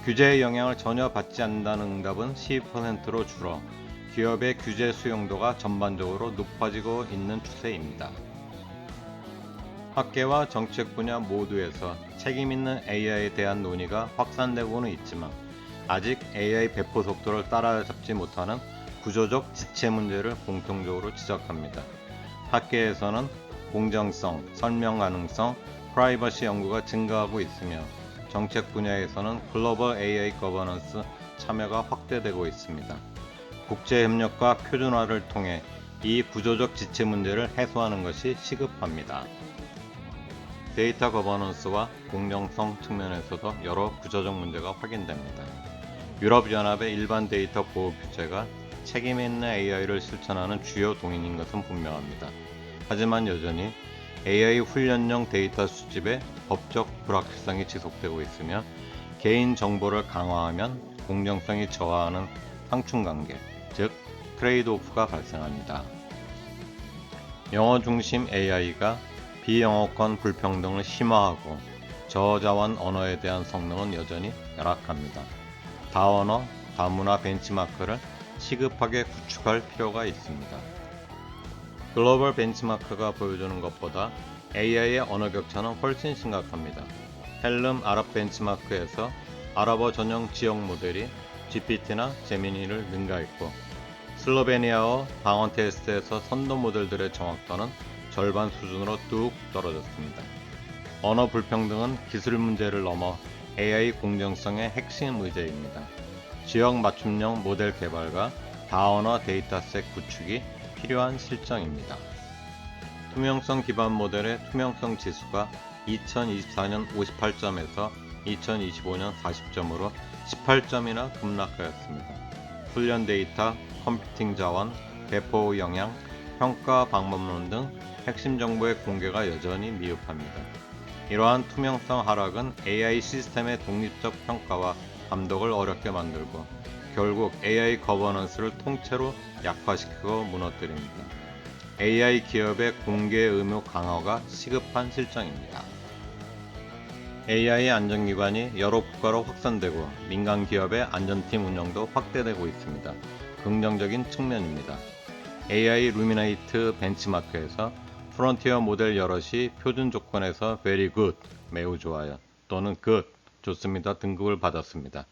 Speaker 1: 규제의 영향을 전혀 받지 않는다는 응답은 12%로 줄어 기업의 규제 수용도가 전반적으로 높아지고 있는 추세입니다. 학계와 정책 분야 모두에서 책임있는 AI에 대한 논의가 확산되고는 있지만 아직 AI 배포 속도를 따라잡지 못하는 구조적 지체 문제를 공통적으로 지적합니다. 학계에서는 공정성, 설명 가능성, 프라이버시 연구가 증가하고 있으며 정책 분야에서는 글로벌 AI 거버넌스 참여가 확대되고 있습니다. 국제 협력과 표준화를 통해 이 구조적 지체 문제를 해소하는 것이 시급합니다. 데이터 거버넌스와 공정성 측면에서도 여러 구조적 문제가 확인됩니다. 유럽연합의 일반 데이터 보호 규제가 책임있는 AI를 실천하는 주요 동인인 것은 분명합니다. 하지만 여전히 AI 훈련용 데이터 수집의 법적 불확실성이 지속되고 있으며 개인 정보를 강화하면 공정성이 저하하는 상충관계, 즉 트레이드오프가 발생합니다. 영어 중심 AI가 비영어권 불평등을 심화하고 저자원 언어에 대한 성능은 여전히 열악합니다. 다언어, 다문화 벤치마크를 시급하게 구축할 필요가 있습니다. 글로벌 벤치마크가 보여주는 것보다 AI의 언어 격차는 훨씬 심각합니다. 헬름 아랍 벤치마크에서 아랍어 전용 지역 모델이 GPT나 제미니를 능가했고 슬로베니아어 방언 테스트에서 선도 모델들의 정확도는 절반 수준으로 뚝 떨어졌습니다. 언어 불평등은 기술 문제를 넘어 AI 공정성의 핵심 의제입니다. 지역 맞춤형 모델 개발과 다언어 데이터셋 구축이 필요한 실정입니다. 투명성 기반 모델의 투명성 지수가 2024년 58점에서 2025년 40점으로 18점이나 급락하였습니다. 훈련 데이터, 컴퓨팅 자원, 배포 영향, 평가 방법론 등 핵심 정보의 공개가 여전히 미흡합니다. 이러한 투명성 하락은 AI 시스템의 독립적 평가와 감독을 어렵게 만들고 결국 AI 거버넌스를 통째로 약화시키고 무너뜨립니다. AI 기업의 공개 의무 강화가 시급한 실정입니다. AI 안전기관이 여러 국가로 확산되고 민간 기업의 안전팀 운영도 확대되고 있습니다. 긍정적인 측면입니다. AI 루미네이트 벤치마크에서 프론티어 모델 여럿이 표준 조건에서 very good, 매우 좋아요, 또는 good, 좋습니다 등급을 받았습니다.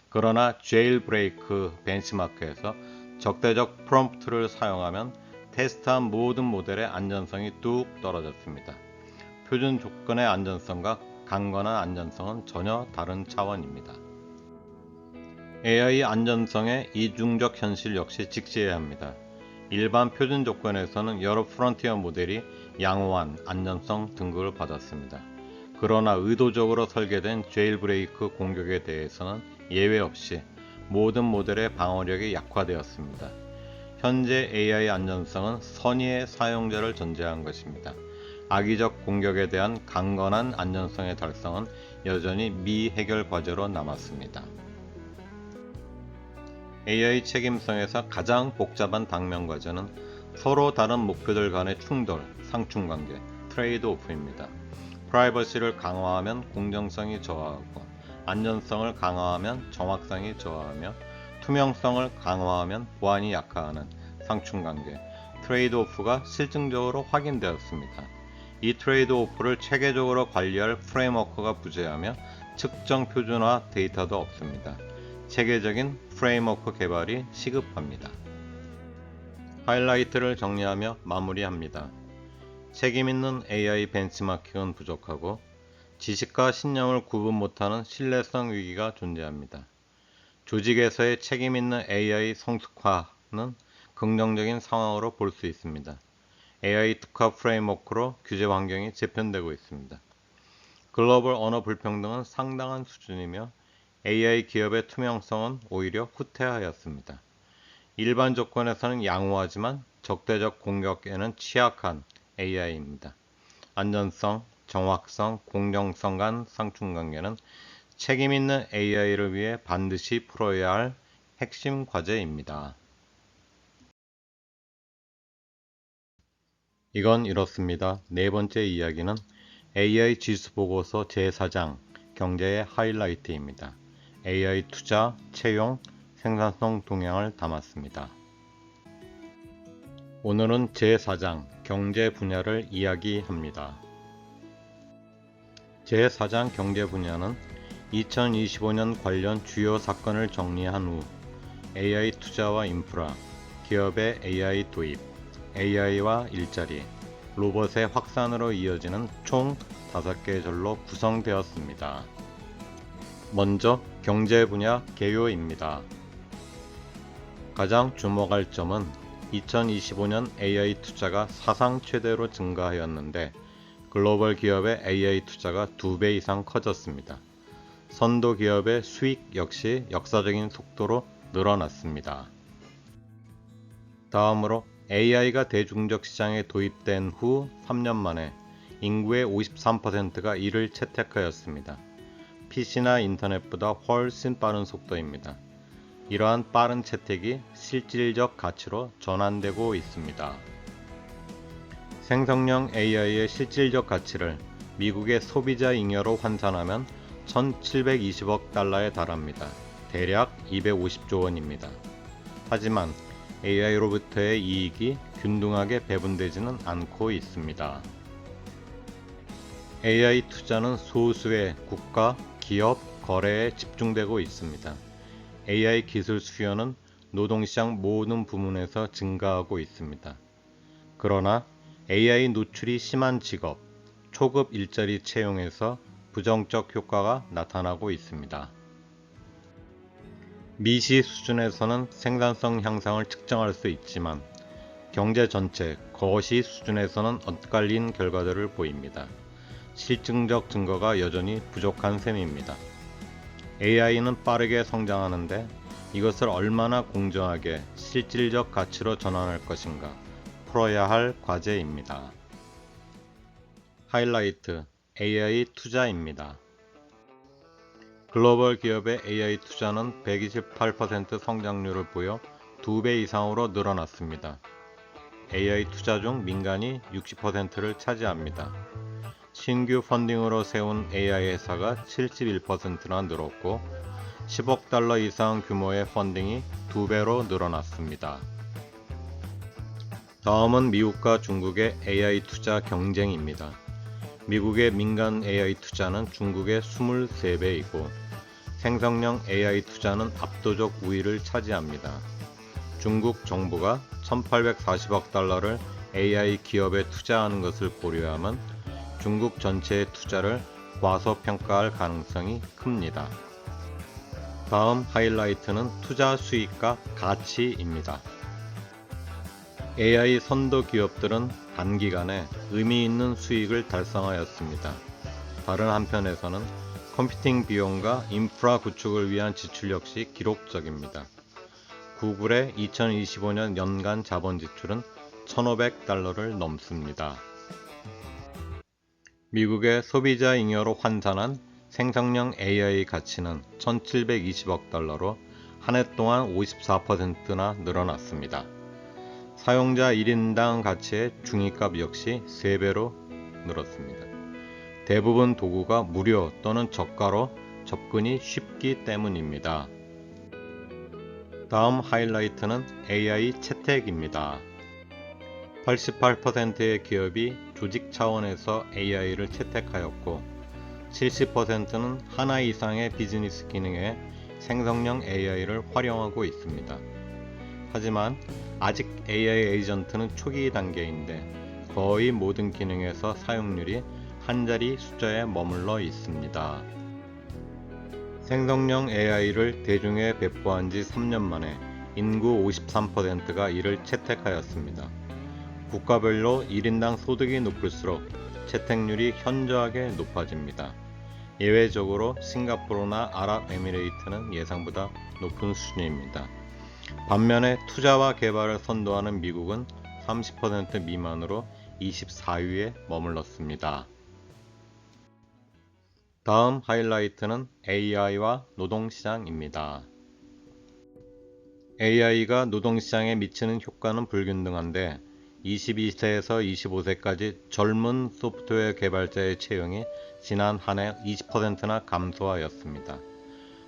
Speaker 1: 그러나 제일브레이크 벤치마크에서 적대적 프롬프트를 사용하면 테스트한 모든 모델의 안전성이 뚝 떨어졌습니다. 표준 조건의 안전성과 강건한 안전성은 전혀 다른 차원입니다. AI 안전성의 이중적 현실 역시 직시해야 합니다. 일반 표준 조건에서는 여러 프론티어 모델이 양호한 안전성 등급을 받았습니다. 그러나 의도적으로 설계된 제일브레이크 공격에 대해서는 예외 없이 모든 모델의 방어력이 약화되었습니다. 현재 AI 안전성은 선의의 사용자를 전제한 것입니다. 악의적 공격에 대한 강건한 안전성의 달성은 여전히 미해결 과제로 남았습니다. AI 책임성에서 가장 복잡한 당면 과제는 서로 다른 목표들 간의 충돌, 상충관계, 트레이드 오프입니다. 프라이버시를 강화하면 공정성이 저하하고, 안전성을 강화하면 정확성이 저하하며, 투명성을 강화하면 보안이 약화하는 상충관계, 트레이드 오프가 실증적으로 확인되었습니다. 이 트레이드 오프를 체계적으로 관리할 프레임워크가 부재하며 측정 표준화 데이터도 없습니다. 체계적인 프레임워크 개발이 시급합니다. 하이라이트를 정리하며 마무리합니다. 책임있는 AI 벤치마킹은 부족하고 지식과 신념을 구분 못하는 신뢰성 위기가 존재합니다. 조직에서의 책임있는 AI 성숙화는 긍정적인 상황으로 볼 수 있습니다. AI 특화 프레임워크로 규제 환경이 재편되고 있습니다. 글로벌 언어 불평등은 상당한 수준이며 AI 기업의 투명성은 오히려 후퇴하였습니다. 일반 조건에서는 양호하지만 적대적 공격에는 취약한 AI입니다. 안전성, 정확성, 공정성 간 상충관계는 책임있는 AI를 위해 반드시 풀어야 할 핵심 과제입니다. 이건 이렇습니다. 네 번째 이야기는 AI 지수보고서 제4장 경제의 하이라이트입니다. AI 투자, 채용, 생산성 동향을 담았습니다. 오늘은 제4장 경제 분야를 이야기합니다. 제4장 경제 분야는 2025년 관련 주요 사건을 정리한 후 AI 투자와 인프라, 기업의 AI 도입, AI와 일자리, 로봇의 확산으로 이어지는 총 5개 절로 구성되었습니다. 먼저 경제 분야 개요입니다. 가장 주목할 점은 2025년 AI 투자가 사상 최대로 증가하였는데 글로벌 기업의 AI 투자가 2배 이상 커졌습니다. 선도 기업의 수익 역시 역사적인 속도로 늘어났습니다. 다음으로 AI가 대중적 시장에 도입된 후 3년 만에 인구의 53%가 이를 채택하였습니다. PC나 인터넷보다 훨씬 빠른 속도입니다. 이러한 빠른 채택이 실질적 가치로 전환되고 있습니다. 생성형 AI의 실질적 가치를 미국의 소비자 잉여로 환산하면 1720억 달러에 달합니다. 대략 250조 원입니다. 하지만 AI로부터의 이익이 균등하게 배분되지는 않고 있습니다. AI 투자는 소수의 국가, 기업, 거래에 집중되고 있습니다. AI 기술 수요는 노동시장 모든 부문에서 증가하고 있습니다. 그러나 AI 노출이 심한 직업, 초급 일자리 채용에서 부정적 효과가 나타나고 있습니다. 미시 수준에서는 생산성 향상을 측정할 수 있지만 경제 전체 거시 수준에서는 엇갈린 결과들을 보입니다. 실증적 증거가 여전히 부족한 셈입니다. AI는 빠르게 성장하는데 이것을 얼마나 공정하게 실질적 가치로 전환할 것인가 풀어야 할 과제입니다. 하이라이트 AI 투자입니다. 글로벌 기업의 AI 투자는 128% 성장률을 보여 2배 이상으로 늘어났습니다. AI 투자 중 민간이 60%를 차지합니다. 신규 펀딩으로 세운 AI 회사가 71%나 늘었고 10억 달러 이상 규모의 펀딩이 2배로 늘어났습니다. 다음은 미국과 중국의 AI 투자 경쟁입니다. 미국의 민간 AI 투자는 중국의 23배이고 생성형 AI 투자는 압도적 우위를 차지합니다. 중국 정부가 1840억 달러를 AI 기업에 투자하는 것을 고려하면 중국 전체의 투자를 과소평가할 가능성이 큽니다. 다음 하이라이트는 투자 수익과 가치입니다. AI 선도 기업들은 단기간에 의미 있는 수익을 달성하였습니다. 다른 한편에서는 컴퓨팅 비용과 인프라 구축을 위한 지출 역시 기록적입니다. 구글의 2025년 연간 자본 지출은 1,500달러를 넘습니다. 미국의 소비자 잉여로 환산한 생성형 AI 가치는 1,720억 달러로 한 해 동안 54%나 늘어났습니다. 사용자 1인당 가치의 중위값 역시 3배로 늘었습니다. 대부분 도구가 무료 또는 저가로 접근이 쉽기 때문입니다. 다음 하이라이트는 AI 채택입니다. 88%의 기업이 조직 차원에서 AI를 채택하였고 70%는 하나 이상의 비즈니스 기능에 생성형 AI를 활용하고 있습니다. 하지만 아직 AI 에이전트는 초기 단계인데 거의 모든 기능에서 사용률이 한 자리 숫자에 머물러 있습니다. 생성형 AI를 대중에 배포한 지 3년 만에 인구 53%가 이를 채택하였습니다. 국가별로 1인당 소득이 높을수록 채택률이 현저하게 높아집니다. 예외적으로 싱가포르나 아랍에미레이트는 예상보다 높은 수준입니다. 반면에 투자와 개발을 선도하는 미국은 30% 미만으로 24위에 머물렀습니다. 다음 하이라이트는 AI와 노동시장입니다. AI가 노동시장에 미치는 효과는 불균등한데 22세에서 25세까지 젊은 소프트웨어 개발자의 채용이 지난 한 해 20%나 감소하였습니다.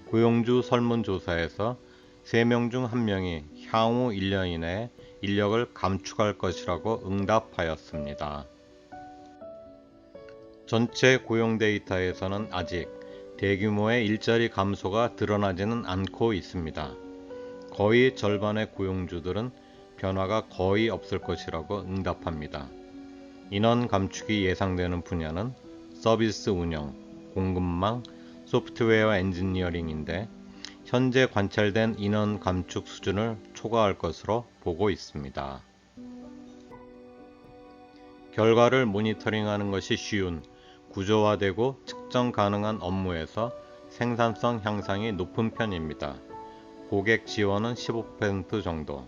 Speaker 1: 고용주 설문조사에서 3명 중 1명이 향후 1년 이내에 인력을 감축할 것이라고 응답하였습니다. 전체 고용 데이터에서는 아직 대규모의 일자리 감소가 드러나지는 않고 있습니다. 거의 절반의 고용주들은 변화가 거의 없을 것이라고 응답합니다. 인원 감축이 예상되는 분야는 서비스 운영, 공급망, 소프트웨어 엔지니어링인데 현재 관찰된 인원 감축 수준을 초과할 것으로 보고 있습니다. 결과를 모니터링하는 것이 쉬운 구조화되고 측정 가능한 업무에서 생산성 향상이 높은 편입니다. 고객 지원은 15% 정도,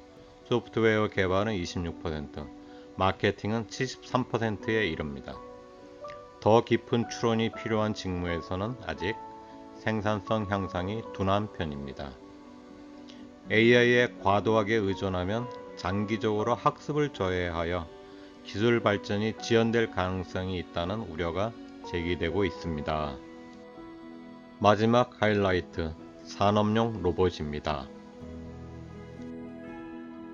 Speaker 1: 소프트웨어 개발은 26%, 마케팅은 73%에 이릅니다. 더 깊은 추론이 필요한 직무에서는 아직 생산성 향상이 둔한 편입니다. AI에 과도하게 의존하면 장기적으로 학습을 저해하여 기술 발전이 지연될 가능성이 있다는 우려가 제기되고 있습니다. 마지막 하이라이트, 산업용 로봇입니다.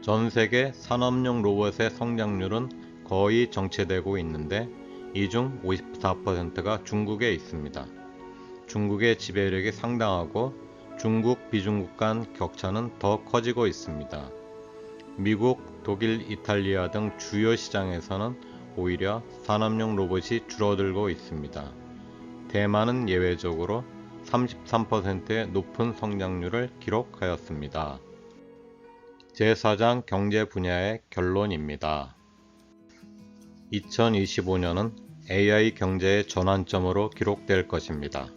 Speaker 1: 전 세계 산업용 로봇의 성장률은 거의 정체되고 있는데 이 중 54%가 중국에 있습니다. 중국의 지배력이 상당하고 중국, 비중국 간 격차는 더 커지고 있습니다. 미국, 독일, 이탈리아 등 주요 시장에서는 오히려 산업용 로봇이 줄어들고 있습니다. 대만은 예외적으로 33%의 높은 성장률을 기록하였습니다. 제4장 경제 분야의 결론입니다. 2025년은 AI 경제의 전환점으로 기록될 것입니다.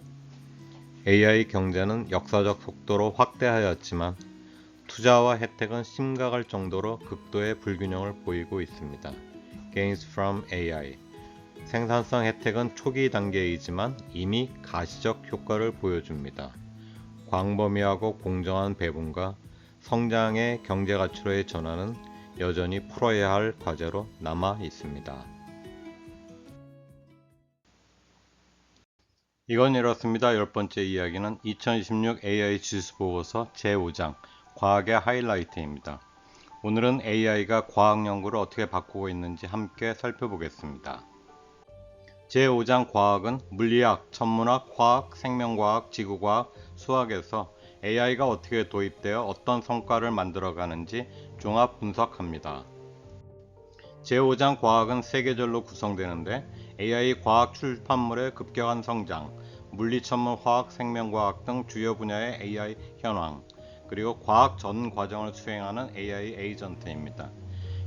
Speaker 1: AI 경제는 역사적 속도로 확대하였지만 투자와 혜택은 심각할 정도로 극도의 불균형을 보이고 있습니다. Gains from AI. 생산성 혜택은 초기 단계이지만 이미 가시적 효과를 보여줍니다. 광범위하고 공정한 배분과 성장의 경제 가치로의 전환은 여전히 풀어야 할 과제로 남아 있습니다. 이건 이렇습니다. 10번째 이야기는 2026 AI 지수 보고서 제5장 과학의 하이라이트입니다. 오늘은 AI가 과학 연구를 어떻게 바꾸고 있는지 함께 살펴보겠습니다. 제5장 과학은 물리학, 천문학, 화학, 생명과학, 지구과학, 수학에서 AI가 어떻게 도입되어 어떤 성과를 만들어가는지 종합 분석합니다. 제5장 과학은 세 계절로 구성되는데 AI 과학 출판물의 급격한 성장, 물리, 천문, 화학, 생명과학 등 주요 분야의 AI 현황, 그리고 과학 전 과정을 수행하는 AI 에이전트입니다.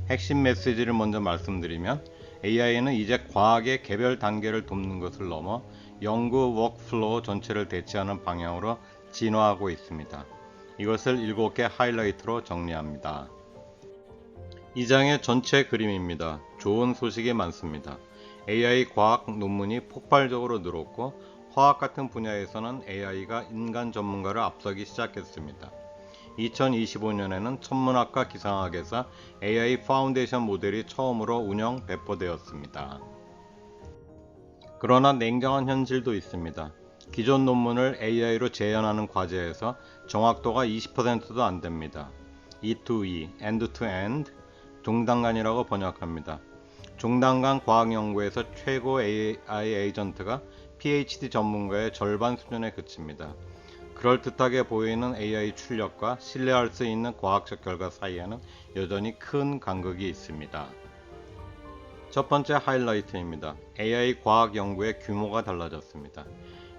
Speaker 1: 핵심 메시지를 먼저 말씀드리면 AI는 이제 과학의 개별 단계를 돕는 것을 넘어 연구 워크플로우 전체를 대체하는 방향으로 진화하고 있습니다. 이것을 7개 하이라이트로 정리합니다. 이 장의 전체 그림입니다. 좋은 소식이 많습니다. AI 과학 논문이 폭발적으로 늘었고 화학 같은 분야에서는 AI가 인간 전문가를 앞서기 시작했습니다. 2025년에는 천문학과 기상학에서 AI 파운데이션 모델이 처음으로 운영 배포되었습니다. 그러나 냉정한 현실도 있습니다. 기존 논문을 AI로 재현하는 과제에서 정확도가 20%도 안 됩니다. E2E, End-to-End, 종단간이라고 번역합니다. 종단간 과학 연구에서 최고 AI 에이전트가 PhD 전문가의 절반 수준에 그칩니다. 그럴듯하게 보이는 AI 출력과 신뢰할 수 있는 과학적 결과 사이에는 여전히 큰 간극이 있습니다. 첫 번째 하이라이트입니다. AI 과학 연구의 규모가 달라졌습니다.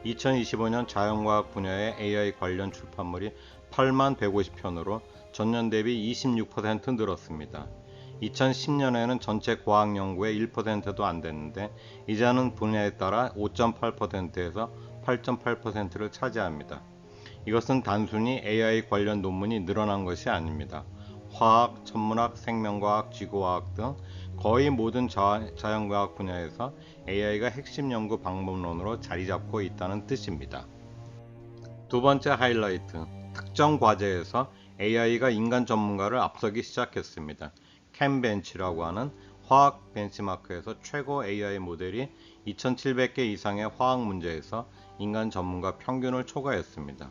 Speaker 1: 2025년 자연과학 분야의 AI 관련 출판물이 8만 150편으로 전년 대비 26% 늘었습니다. 2010년에는 전체 과학 연구의 1%도 안 됐는데 이제는 분야에 따라 5.8%에서 8.8%를 차지합니다. 이것은 단순히 AI 관련 논문이 늘어난 것이 아닙니다. 화학, 천문학, 생명과학, 지구과학 등 거의 모든 자연과학 분야에서 AI가 핵심 연구 방법론으로 자리 잡고 있다는 뜻입니다. 두 번째 하이라이트, 특정 과제에서 AI가 인간 전문가를 앞서기 시작했습니다. 캠벤치라고 하는 화학 벤치마크에서 최고 AI 모델이 2700개 이상의 화학 문제에서 인간 전문가 평균을 초과했습니다.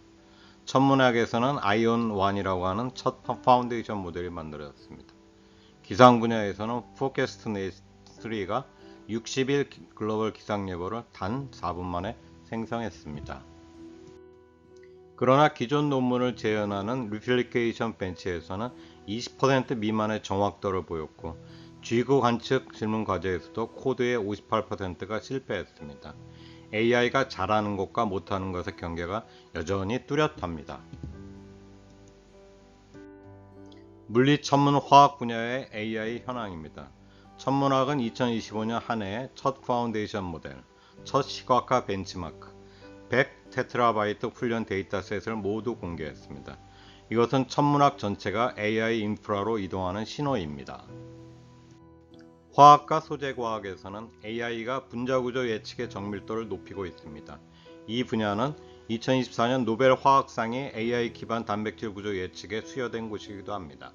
Speaker 1: 천문학에서는 아이온1이라고 하는 첫 파운데이션 모델이 만들어졌습니다. 기상 분야에서는 포캐스트넷3가 60일 글로벌 기상 예보를 단 4분 만에 생성했습니다. 그러나 기존 논문을 재현하는 리플리케이션 벤치에서는 20% 미만의 정확도를 보였고 지구 관측 질문 과제에서도 코드의 58%가 실패했습니다. AI가 잘하는 것과 못하는 것의 경계가 여전히 뚜렷합니다. 물리, 천문, 화학 분야의 AI 현황입니다. 천문학은 2025년 한 해의 첫 파운데이션 모델, 첫 시각화 벤치마크, 100 테트라바이트 훈련 데이터셋을 모두 공개했습니다. 이것은 천문학 전체가 AI 인프라로 이동하는 신호입니다. 화학과 소재과학에서는 AI가 분자구조 예측의 정밀도를 높이고 있습니다. 이 분야는 2024년 노벨 화학상이 AI 기반 단백질 구조 예측에 수여된 곳이기도 합니다.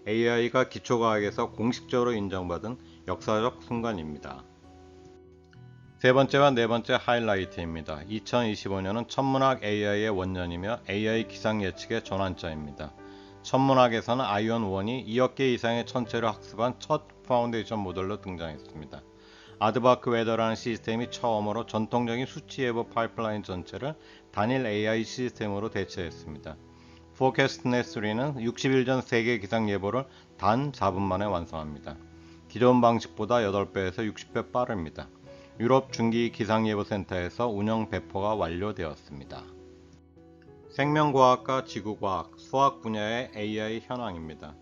Speaker 1: AI가 기초과학에서 공식적으로 인정받은 역사적 순간입니다. 세 번째와 네 번째 하이라이트입니다. 2025년은 천문학 AI의 원년이며 AI 기상 예측의 전환점입니다. 천문학에서는 아이온1이 2억 개 이상의 천체를 학습한 첫 파운데이션 모델로 등장했습니다. 아드바크 웨더라는 시스템이 처음으로 전통적인 수치 예보 파이프라인 전체를 단일 AI 시스템으로 대체했습니다. 포캐스트넷3는 60일 전 세계 기상 예보를 단 4분 만에 완성합니다. 기존 방식보다 8배에서 60배 빠릅니다. 유럽 중기 기상예보센터에서 운영 배포가 완료되었습니다. 생명과학과 지구과학, 수학 분야의 AI 현황입니다.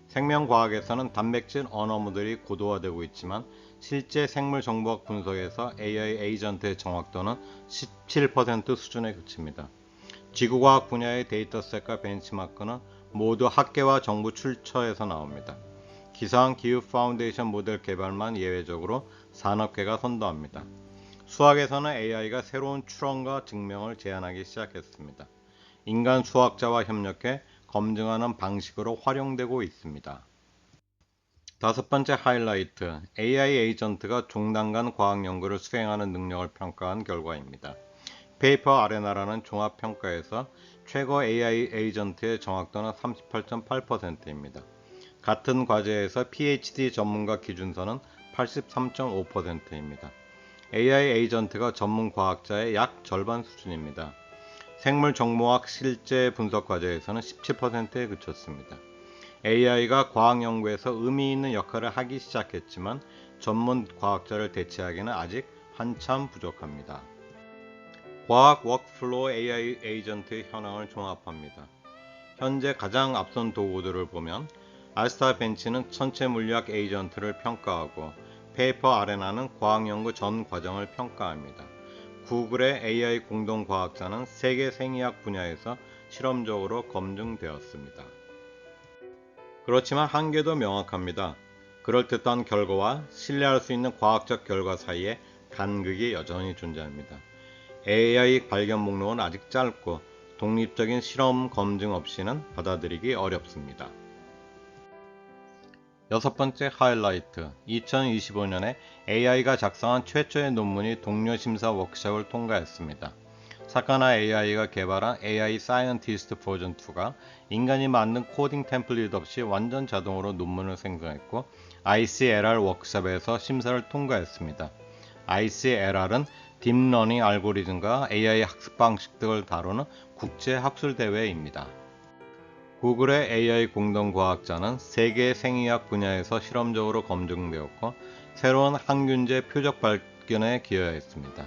Speaker 1: 생명과학에서는 단백질 언어 모델이 고도화되고 있지만 실제 생물 정보학 분석에서 AI 에이전트의 정확도는 17% 수준에 그칩니다. 지구과학 분야의 데이터셋과 벤치마크는 모두 학계와 정부 출처에서 나옵니다. 기상 기후 파운데이션 모델 개발만 예외적으로 산업계가 선도합니다. 수학에서는 AI가 새로운 추론과 증명을 제안하기 시작했습니다. 인간 수학자와 협력해 검증하는 방식으로 활용되고 있습니다. 다섯 번째 하이라이트, AI 에이전트가 종단간 과학 연구를 수행하는 능력을 평가한 결과입니다. 페이퍼 아레나라는 종합평가에서 최고 AI 에이전트의 정확도는 38.8%입니다. 같은 과제에서 PhD 전문가 기준선은 83.5%입니다. AI 에이전트가 전문 과학자의 약 절반 수준입니다. 생물정보학 실제 분석 과제에서는 17%에 그쳤습니다. AI가 과학 연구에서 의미 있는 역할을 하기 시작했지만 전문 과학자를 대체하기는 아직 한참 부족합니다. 과학 워크플로우 AI 에이전트의 현황을 종합합니다. 현재 가장 앞선 도구들을 보면 알스타벤치는 전체 물리학 에이전트를 평가하고 페이퍼 아레나는 과학 연구 전 과정을 평가합니다. 구글의 AI 공동 과학자는 세계 생의학 분야에서 실험적으로 검증되었습니다. 그렇지만 한계도 명확합니다. 그럴듯한 결과와 신뢰할 수 있는 과학적 결과 사이에 간극이 여전히 존재합니다. AI 발견 목록은 아직 짧고 독립적인 실험 검증 없이는 받아들이기 어렵습니다. 여섯 번째 하이라이트, 2025년에 AI가 작성한 최초의 논문이 동료 심사 워크숍을 통과했습니다. 사카나 AI가 개발한 AI 사이언티스트 버전 2가 인간이 만든 코딩 템플릿 없이 완전 자동으로 논문을 생성했고 ICLR 워크숍에서 심사를 통과했습니다. ICLR은 딥러닝 알고리즘과 AI 학습 방식 등을 다루는 국제 학술 대회입니다. 구글의 AI 공동 과학자는 세계 생의학 분야에서 실험적으로 검증되었고 새로운 항균제 표적 발견에 기여했습니다.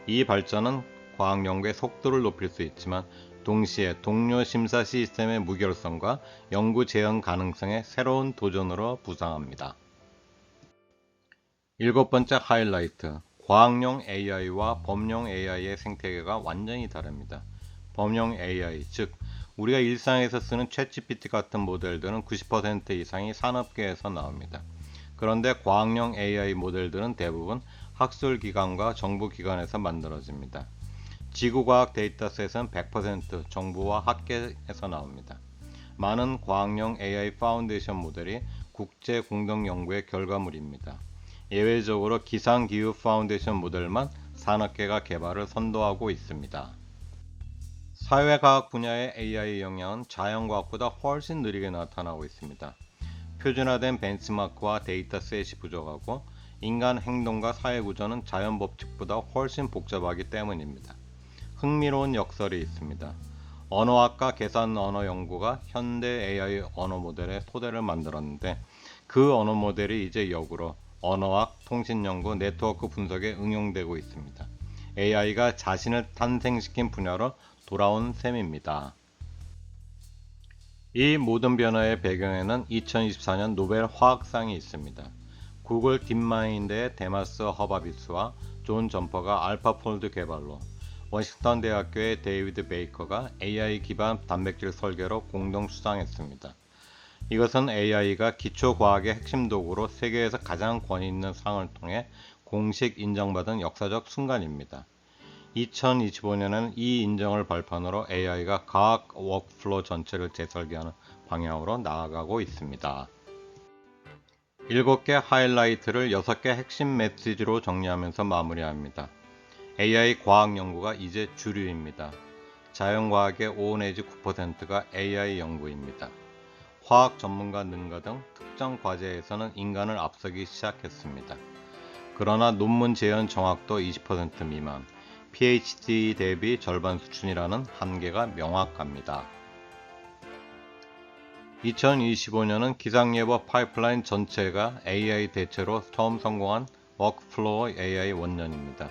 Speaker 1: 이 발전은 과학 연구의 속도를 높일 수 있지만 동시에 동료 심사 시스템의 무결성과 연구 재현 가능성의 새로운 도전으로 부상합니다. 일곱 번째 하이라이트, 과학용 AI와 범용 AI의 생태계가 완전히 다릅니다. 범용 AI, 즉 우리가 일상에서 쓰는 챗GPT 같은 모델들은 90% 이상이 산업계에서 나옵니다. 그런데 과학용 AI 모델들은 대부분 학술기관과 정부기관에서 만들어집니다. 지구과학 데이터셋은 100% 정부와 학계에서 나옵니다. 많은 과학용 AI 파운데이션 모델이 국제 공동 연구의 결과물입니다. 예외적으로 기상기후 파운데이션 모델만 산업계가 개발을 선도하고 있습니다. 사회과학 분야의 AI 영향은 자연과학보다 훨씬 느리게 나타나고 있습니다. 표준화된 벤치마크와 데이터셋이 부족하고 인간 행동과 사회 구조는 자연 법칙보다 훨씬 복잡하기 때문입니다. 흥미로운 역설이 있습니다. 언어학과 계산 언어 연구가 현대 AI 언어 모델의 토대를 만들었는데 그 언어 모델이 이제 역으로 언어학, 통신 연구, 네트워크 분석에 응용되고 있습니다. AI가 자신을 탄생시킨 분야로 돌아온 셈입니다. 이 모든 변화의 배경에는 2024년 노벨 화학상이 있습니다. 구글 딥마인드의 데마스 허바비스와 존 점퍼가 알파폴드 개발로, 워싱턴 대학교의 데이비드 베이커가 AI 기반 단백질 설계로 공동 수상했습니다. 이것은 AI가 기초과학의 핵심 도구로 세계에서 가장 권위 있는 상을 통해 공식 인정받은 역사적 순간입니다. 2025년에는 이 인정을 발판으로 AI가 과학 워크플로우 전체를 재설계하는 방향으로 나아가고 있습니다. 7개 하이라이트를 6개 핵심 메시지로 정리하면서 마무리합니다. AI 과학 연구가 이제 주류입니다. 자연과학의 5 내지 9%가 AI 연구입니다. 화학 전문가 능가 등 특정 과제에서는 인간을 앞서기 시작했습니다. 그러나 논문 재현 정확도 20% 미만, PhD 대비 절반 수준이라는 한계가 명확합니다. 2025년은 기상예보 파이프라인 전체가 AI 대체로 처음 성공한 워크플로우 AI 원년입니다.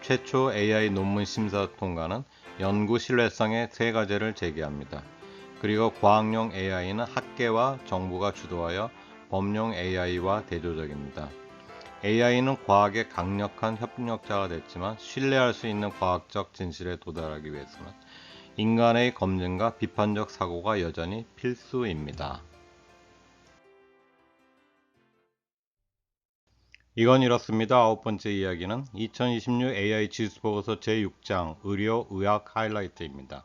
Speaker 1: 최초 AI 논문 심사 통과는 연구 신뢰성의 세 가지를 제기합니다. 그리고 과학용 AI는 학계와 정부가 주도하여 범용 AI와 대조적입니다. AI는 과학의 강력한 협력자가 됐지만 신뢰할 수 있는 과학적 진실에 도달하기 위해서는 인간의 검증과 비판적 사고가 여전히 필수입니다. 이건 이렇습니다. 아홉 번째 이야기는 2026 AI 지수보고서 제6장 의료, 의학 하이라이트입니다.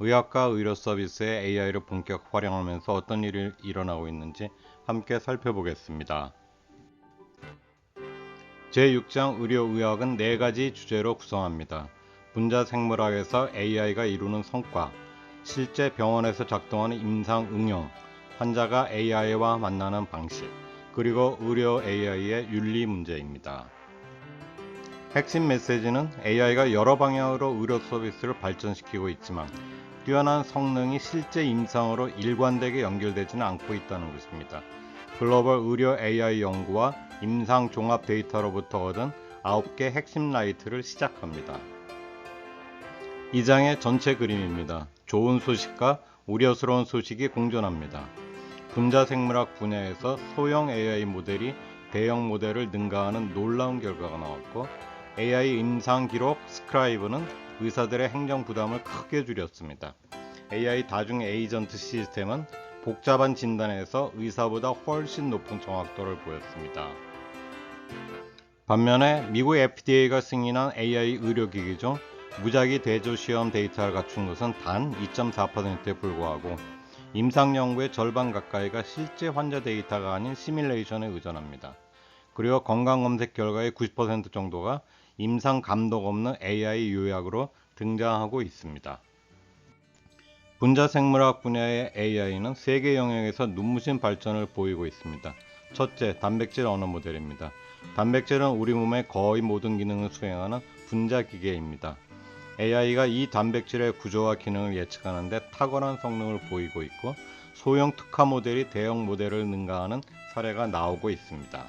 Speaker 1: 의학과 의료 서비스에 AI를 본격 활용하면서 어떤 일이 일어나고 있는지 함께 살펴보겠습니다. 제6장 의료의학은 4가지 주제로 구성합니다. 분자생물학에서 AI가 이루는 성과, 실제 병원에서 작동하는 임상 응용, 환자가 AI와 만나는 방식, 그리고 의료 AI의 윤리 문제입니다. 핵심 메시지는 AI가 여러 방향으로 의료 서비스를 발전시키고 있지만 뛰어난 성능이 실제 임상으로 일관되게 연결되지는 않고 있다는 것입니다. 글로벌 의료 AI 연구와 임상 종합 데이터로부터 얻은 9개 핵심 라이트를 시작합니다. 이 장의 전체 그림입니다. 좋은 소식과 우려스러운 소식이 공존합니다. 분자생물학 분야에서 소형 AI 모델이 대형 모델을 능가하는 놀라운 결과가 나왔고, AI 임상 기록 스크라이브는 의사들의 행정 부담을 크게 줄였습니다. AI 다중 에이전트 시스템은 복잡한 진단에서 의사보다 훨씬 높은 정확도를 보였습니다. 반면에 미국 FDA가 승인한 AI 의료기기 중 무작위 대조 시험 데이터를 갖춘 것은 단 2.4%에 불과하고, 임상 연구의 절반 가까이가 실제 환자 데이터가 아닌 시뮬레이션에 의존합니다. 그리고 건강검색 결과의 90% 정도가 임상 감독 없는 AI 요약으로 등장하고 있습니다. 분자생물학 분야의 AI는 세 개 영역에서 눈부신 발전을 보이고 있습니다. 첫째, 단백질 언어 모델입니다. 단백질은 우리 몸의 거의 모든 기능을 수행하는 분자기계입니다. AI가 이 단백질의 구조와 기능을 예측하는데 탁월한 성능을 보이고 있고, 소형 특화 모델이 대형 모델을 능가하는 사례가 나오고 있습니다.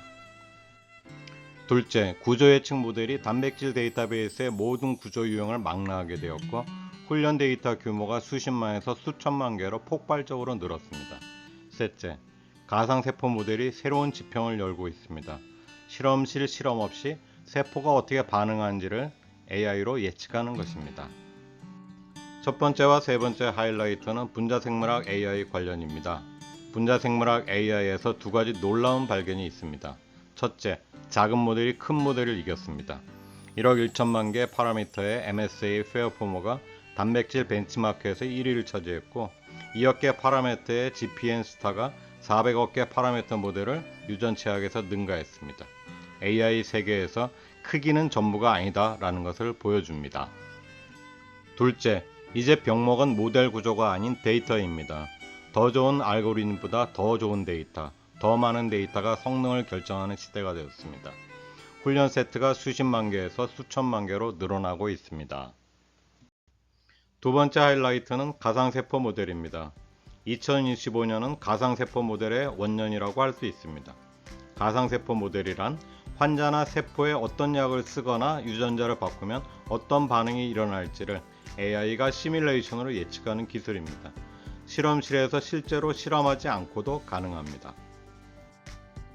Speaker 1: 둘째, 구조 예측 모델이 단백질 데이터베이스의 모든 구조 유형을 망라하게 되었고, 훈련 데이터 규모가 수십만에서 수천만 개로 폭발적으로 늘었습니다. 셋째, 가상세포 모델이 새로운 지평을 열고 있습니다. 실험실 실험 없이 세포가 어떻게 반응하는지를 AI로 예측하는 것입니다. 첫 번째와 세 번째 하이라이트는 분자생물학 AI 관련입니다. 분자생물학 AI에서 두 가지 놀라운 발견이 있습니다. 첫째, 작은 모델이 큰 모델을 이겼습니다. 1억 1천만 개 파라미터의 MSA 페어포머가 단백질 벤치마크에서 1위를 차지했고, 2억 개 파라미터의 GPN 스타가 400억 개 파라미터 모델을 유전체학에서 능가했습니다. AI 세계에서 크기는 전부가 아니다 라는 것을 보여줍니다. 둘째, 이제 병목은 모델 구조가 아닌 데이터입니다. 더 좋은 알고리즘보다 더 좋은 데이터, 더 많은 데이터가 성능을 결정하는 시대가 되었습니다. 훈련 세트가 수십만 개에서 수천만 개로 늘어나고 있습니다. 두 번째 하이라이트는 가상세포 모델입니다. 2025년은 가상세포 모델의 원년이라고 할 수 있습니다. 가상세포 모델이란 환자나 세포에 어떤 약을 쓰거나 유전자를 바꾸면 어떤 반응이 일어날지를 AI가 시뮬레이션으로 예측하는 기술입니다. 실험실에서 실제로 실험하지 않고도 가능합니다.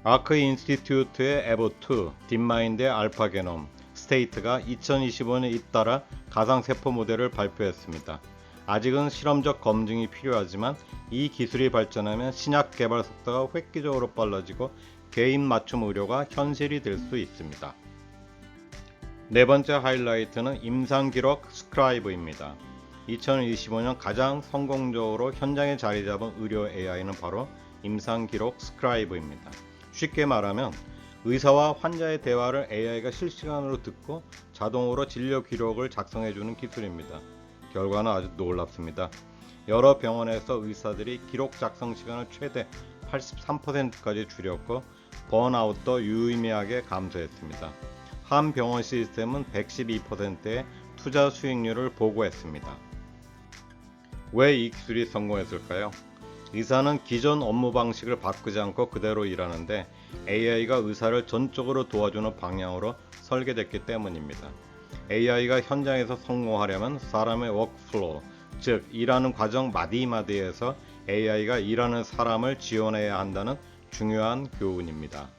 Speaker 1: 아크 인스티튜트의 에보2, 딥마인드의 알파게놈, 스테이트가 2025년 잇따라 가상세포 모델을 발표했습니다. 아직은 실험적 검증이 필요하지만 이 기술이 발전하면 신약 개발 속도가 획기적으로 빨라지고 개인 맞춤 의료가 현실이 될 수 있습니다. 네 번째 하이라이트는 임상 기록 스크라이브입니다. 2025년 가장 성공적으로 현장에 자리 잡은 의료 AI는 바로 임상 기록 스크라이브입니다. 쉽게 말하면 의사와 환자의 대화를 AI가 실시간으로 듣고 자동으로 진료 기록을 작성해주는 기술입니다. 결과는 아주 놀랍습니다. 여러 병원에서 의사들이 기록 작성 시간을 최대 83%까지 줄였고 번아웃도 유의미하게 감소했습니다. 한 병원 시스템은 112%의 투자 수익률을 보고했습니다. 왜 이 기술이 성공했을까요? 의사는 기존 업무 방식을 바꾸지 않고 그대로 일하는데 AI가 의사를 전적으로 도와주는 방향으로 설계됐기 때문입니다. AI가 현장에서 성공하려면 사람의 워크플로우, 즉 일하는 과정 마디마디에서 AI가 일하는 사람을 지원해야 한다는 중요한 교훈입니다.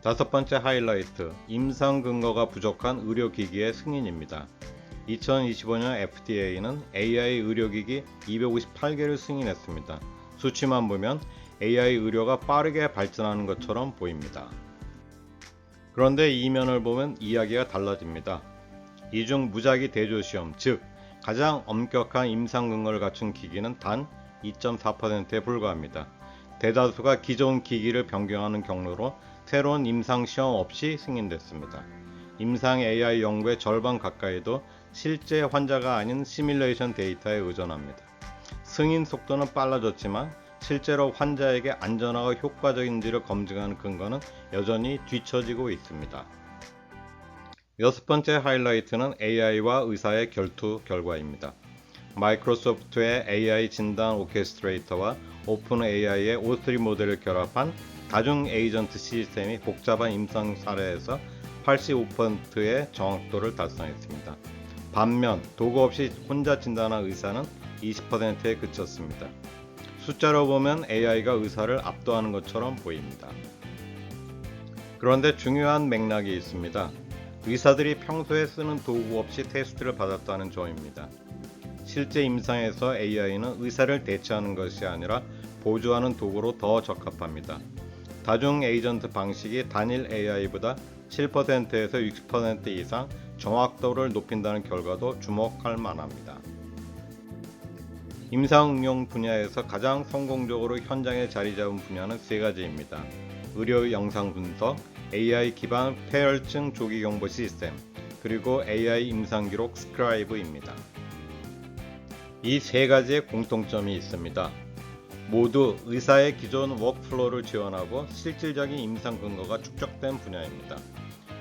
Speaker 1: 다섯 번째 하이라이트, 임상 근거가 부족한 의료기기의 승인입니다. 2025년 FDA는 AI 의료기기 258개를 승인했습니다. 수치만 보면 AI 의료가 빠르게 발전하는 것처럼 보입니다. 그런데 이면을 보면 이야기가 달라집니다. 이 중 무작위 대조시험, 즉 가장 엄격한 임상 근거를 갖춘 기기는 단 2.4%에 불과합니다. 대다수가 기존 기기를 변경하는 경로로 새로운 임상 시험 없이 승인됐습니다. 임상 AI 연구의 절반 가까이도 실제 환자가 아닌 시뮬레이션 데이터에 의존합니다. 승인 속도는 빨라졌지만 실제로 환자에게 안전하고 효과적인지를 검증하는 근거는 여전히 뒤처지고 있습니다. 여섯 번째 하이라이트는 AI와 의사의 결투 결과입니다. 마이크로소프트의 AI 진단 오케스트레이터와 오픈 AI의 O3 모델을 결합한 다중 에이전트 시스템이 복잡한 임상 사례에서 85%의 정확도를 달성했습니다. 반면 도구 없이 혼자 진단한 의사는 20%에 그쳤습니다. 숫자로 보면 AI가 의사를 압도하는 것처럼 보입니다. 그런데 중요한 맥락이 있습니다. 의사들이 평소에 쓰는 도구 없이 테스트를 받았다는 점입니다. 실제 임상에서 AI는 의사를 대체하는 것이 아니라 보조하는 도구로 더 적합합니다. 다중 에이전트 방식이 단일 AI보다 7%에서 60% 이상 정확도를 높인다는 결과도 주목할 만합니다. 임상 응용 분야에서 가장 성공적으로 현장에 자리 잡은 분야는 세 가지입니다. 의료 영상 분석, AI 기반 폐혈증 조기 경보 시스템, 그리고 AI 임상 기록 스크라이브입니다. 이 세 가지의 공통점이 있습니다. 모두 의사의 기존 워크플로우를 지원하고 실질적인 임상 근거가 축적된 분야입니다.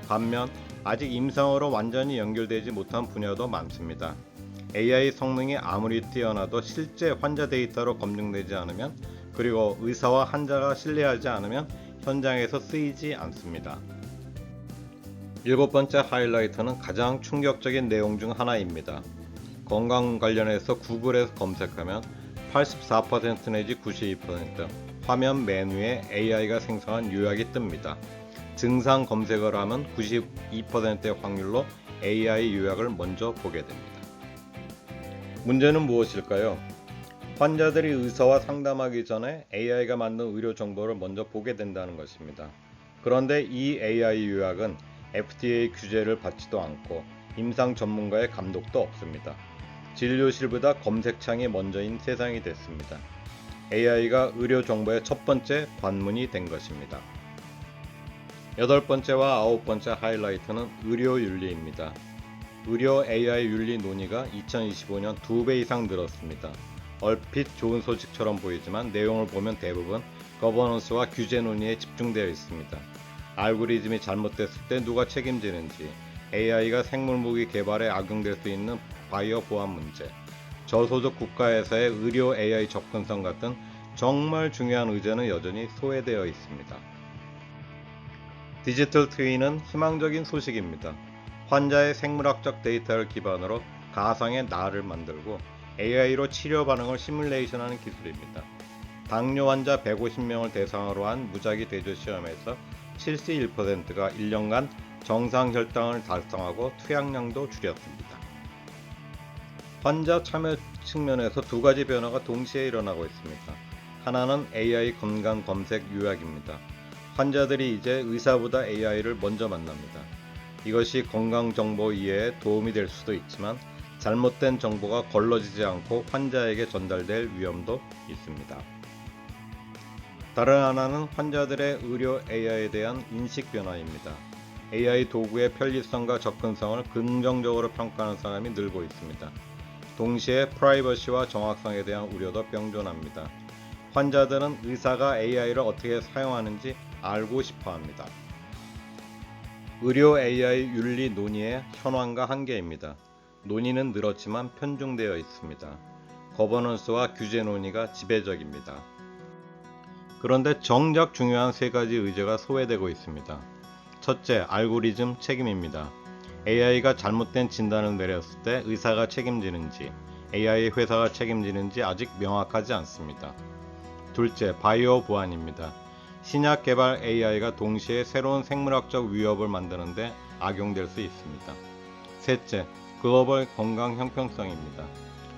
Speaker 1: 반면 아직 임상으로 완전히 연결되지 못한 분야도 많습니다. AI 성능이 아무리 뛰어나도 실제 환자 데이터로 검증되지 않으면, 그리고 의사와 환자가 신뢰하지 않으면 현장에서 쓰이지 않습니다. 일곱 번째 하이라이트는 가장 충격적인 내용 중 하나입니다. 건강 관련해서 구글에서 검색하면 84% 내지 92% 화면 메뉴에 AI가 생성한 요약이 뜹니다. 증상 검색을 하면 92%의 확률로 AI 요약을 먼저 보게 됩니다. 문제는 무엇일까요? 환자들이 의사와 상담하기 전에 AI가 만든 의료 정보를 먼저 보게 된다는 것입니다. 그런데 이 AI 요약은 FDA 규제를 받지도 않고 임상 전문가의 감독도 없습니다. 진료실보다 검색창이 먼저인 세상이 됐습니다. AI가 의료 정보의 첫 번째 관문이 된 것입니다. 여덟 번째와 아홉 번째 하이라이트는 의료 윤리입니다. 의료 AI 윤리 논의가 2025년 2배 이상 늘었습니다. 얼핏 좋은 소식처럼 보이지만 내용을 보면 대부분 거버넌스와 규제 논의에 집중되어 있습니다. 알고리즘이 잘못됐을 때 누가 책임지는지, AI가 생물무기 개발에 악용될 수 있는 바이오 보안 문제, 저소득 국가에서의 의료 AI 접근성 같은 정말 중요한 의제는 여전히 소외되어 있습니다. 디지털 트윈은 희망적인 소식입니다. 환자의 생물학적 데이터를 기반으로 가상의 나를 만들고 AI로 치료 반응을 시뮬레이션하는 기술입니다. 당뇨 환자 150명을 대상으로 한 무작위 대조 시험에서 71%가 1년간 정상 혈당을 달성하고 투약량도 줄였습니다. 환자 참여 측면에서 두 가지 변화가 동시에 일어나고 있습니다. 하나는 AI 건강 검색 요약입니다. 환자들이 이제 의사보다 AI를 먼저 만납니다. 이것이 건강정보 이해에 도움이 될 수도 있지만 잘못된 정보가 걸러지지 않고 환자에게 전달될 위험도 있습니다. 다른 하나는 환자들의 의료 AI에 대한 인식 변화입니다. AI 도구의 편리성과 접근성을 긍정적으로 평가하는 사람이 늘고 있습니다. 동시에 프라이버시와 정확성에 대한 우려도 병존합니다. 환자들은 의사가 AI를 어떻게 사용하는지 알고 싶어 합니다. 의료 AI 윤리 논의의 현황과 한계입니다. 논의는 늘었지만 편중되어 있습니다. 거버넌스와 규제 논의가 지배적입니다. 그런데 정작 중요한 세 가지 의제가 소외되고 있습니다. 첫째, 알고리즘 책임입니다. AI가 잘못된 진단을 내렸을 때 의사가 책임지는지, AI 회사가 책임지는지 아직 명확하지 않습니다. 둘째, 바이오 보안입니다. 신약 개발 AI가 동시에 새로운 생물학적 위협을 만드는데 악용될 수 있습니다. 셋째, 글로벌 건강 형평성입니다.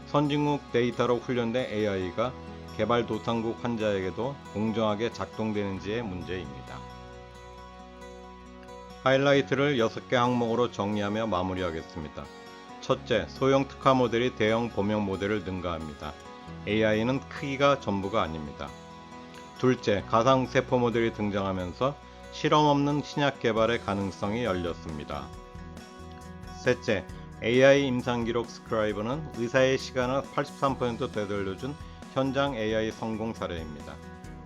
Speaker 1: 선진국 데이터로 훈련된 AI가 개발도상국 환자에게도 공정하게 작동되는지의 문제입니다. 하이라이트를 6개 항목으로 정리하며 마무리하겠습니다. 첫째, 소형 특화 모델이 대형 범용 모델을 능가합니다. AI는 크기가 전부가 아닙니다. 둘째, 가상세포 모델이 등장하면서 실험 없는 신약 개발의 가능성이 열렸습니다. 셋째, AI 임상기록 스크라이브는 의사의 시간을 83% 되돌려준 현장 AI 성공 사례입니다.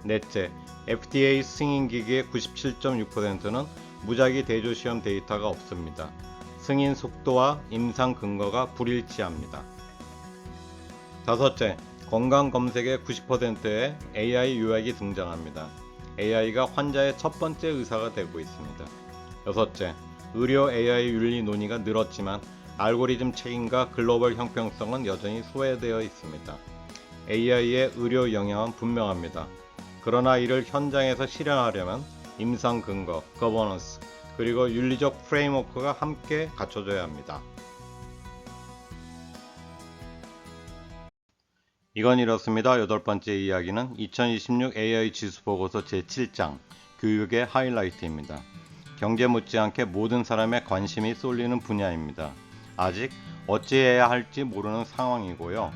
Speaker 1: 넷째, FDA 승인기기의 97.6%는 무작위 대조시험 데이터가 없습니다. 승인 속도와 임상 근거가 불일치합니다. 다섯째, 건강검색의 90%에 AI 요약이 등장합니다. AI가 환자의 첫 번째 의사가 되고 있습니다. 여섯째, 의료 AI 윤리 논의가 늘었지만 알고리즘 책임과 글로벌 형평성은 여전히 소외되어 있습니다. AI의 의료 영향은 분명합니다. 그러나 이를 현장에서 실현하려면 임상 근거, 거버넌스, 그리고 윤리적 프레임워크가 함께 갖춰져야 합니다. 이건 이렇습니다. 여덟 번째 이야기는 2026 AI 지수보고서 제7장 교육의 하이라이트입니다. 경제 못지않게 모든 사람의 관심이 쏠리는 분야입니다. 아직 어찌해야 할지 모르는 상황이고요.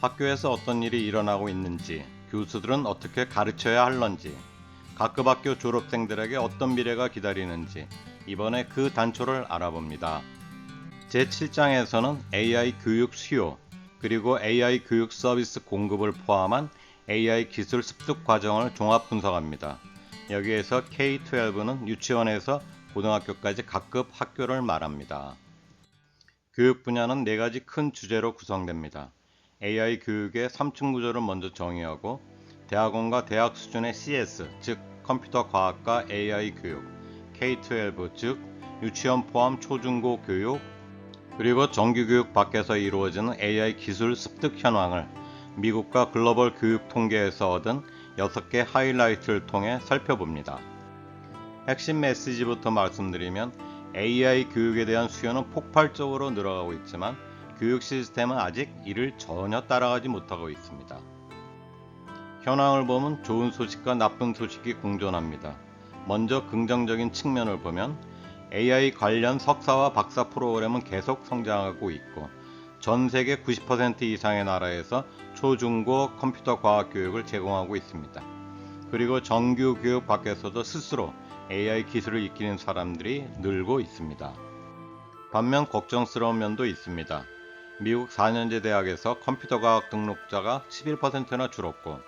Speaker 1: 학교에서 어떤 일이 일어나고 있는지, 교수들은 어떻게 가르쳐야 할런지, 각급 학교 졸업생들에게 어떤 미래가 기다리는지 이번에 그 단초를 알아봅니다. 제7장에서는 AI 교육 수요, 그리고 AI 교육 서비스 공급을 포함한 AI 기술 습득 과정을 종합 분석합니다. 여기에서 K-12는 유치원에서 고등학교까지 각급 학교를 말합니다. 교육 분야는 네 가지 큰 주제로 구성됩니다. AI 교육의 3층 구조를 먼저 정의하고 대학원과 대학 수준의 CS, 즉 컴퓨터 과학과 AI 교육, K-12, 즉 유치원 포함 초중고 교육, 그리고 정규교육 밖에서 이루어지는 AI 기술 습득 현황을 미국과 글로벌 교육 통계에서 얻은 6개 하이라이트를 통해 살펴봅니다. 핵심 메시지부터 말씀드리면 AI 교육에 대한 수요는 폭발적으로 늘어가고 있지만 교육 시스템은 아직 이를 전혀 따라가지 못하고 있습니다. 현황을 보면 좋은 소식과 나쁜 소식이 공존합니다. 먼저 긍정적인 측면을 보면 AI 관련 석사와 박사 프로그램은 계속 성장하고 있고 전 세계 90% 이상의 나라에서 초중고 컴퓨터 과학 교육을 제공하고 있습니다. 그리고 정규 교육 밖에서도 스스로 AI 기술을 익히는 사람들이 늘고 있습니다. 반면 걱정스러운 면도 있습니다. 미국 4년제 대학에서 컴퓨터 과학 등록자가 11%나 줄었고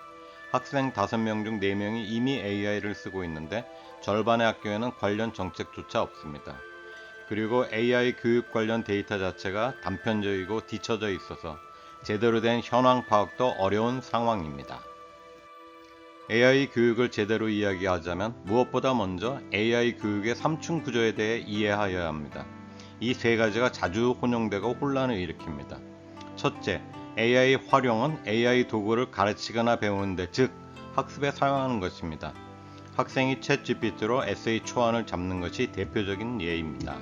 Speaker 1: 학생 5명 중 4명이 이미 AI를 쓰고 있는데 절반의 학교에는 관련 정책조차 없습니다. 그리고 AI 교육 관련 데이터 자체가 단편적이고 뒤처져 있어서 제대로 된 현황 파악도 어려운 상황입니다. AI 교육을 제대로 이야기하자면 무엇보다 먼저 AI 교육의 3층 구조에 대해 이해하여야 합니다. 이 세 가지가 자주 혼용되고 혼란을 일으킵니다. 첫째, AI 활용은 AI 도구를 가르치거나 배우는데, 즉 학습에 사용하는 것입니다. 학생이 챗 GPT로 에세이 초안을 잡는 것이 대표적인 예입니다.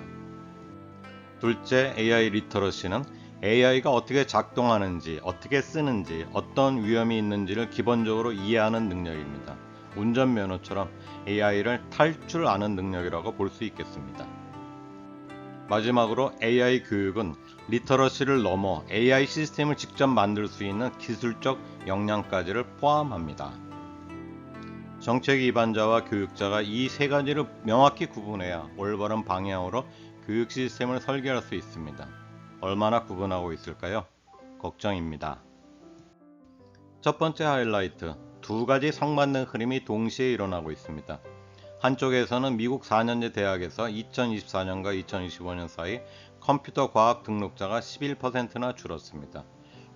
Speaker 1: 둘째, AI 리터러시는 AI가 어떻게 작동하는지, 어떻게 쓰는지, 어떤 위험이 있는지를 기본적으로 이해하는 능력입니다. 운전면허처럼 AI를 탈 줄 아는 능력이라고 볼 수 있겠습니다. 마지막으로 AI 교육은 리터러시를 넘어 AI 시스템을 직접 만들 수 있는 기술적 역량까지를 포함합니다. 정책 위반자와 교육자가 이 세 가지를 명확히 구분해야 올바른 방향으로 교육 시스템을 설계할 수 있습니다. 얼마나 구분하고 있을까요? 걱정입니다. 첫 번째 하이라이트, 두 가지 상반된 흐름이 동시에 일어나고 있습니다. 한쪽에서는 미국 4년제 대학에서 2024년과 2025년 사이 컴퓨터 과학 등록자가 11%나 줄었습니다.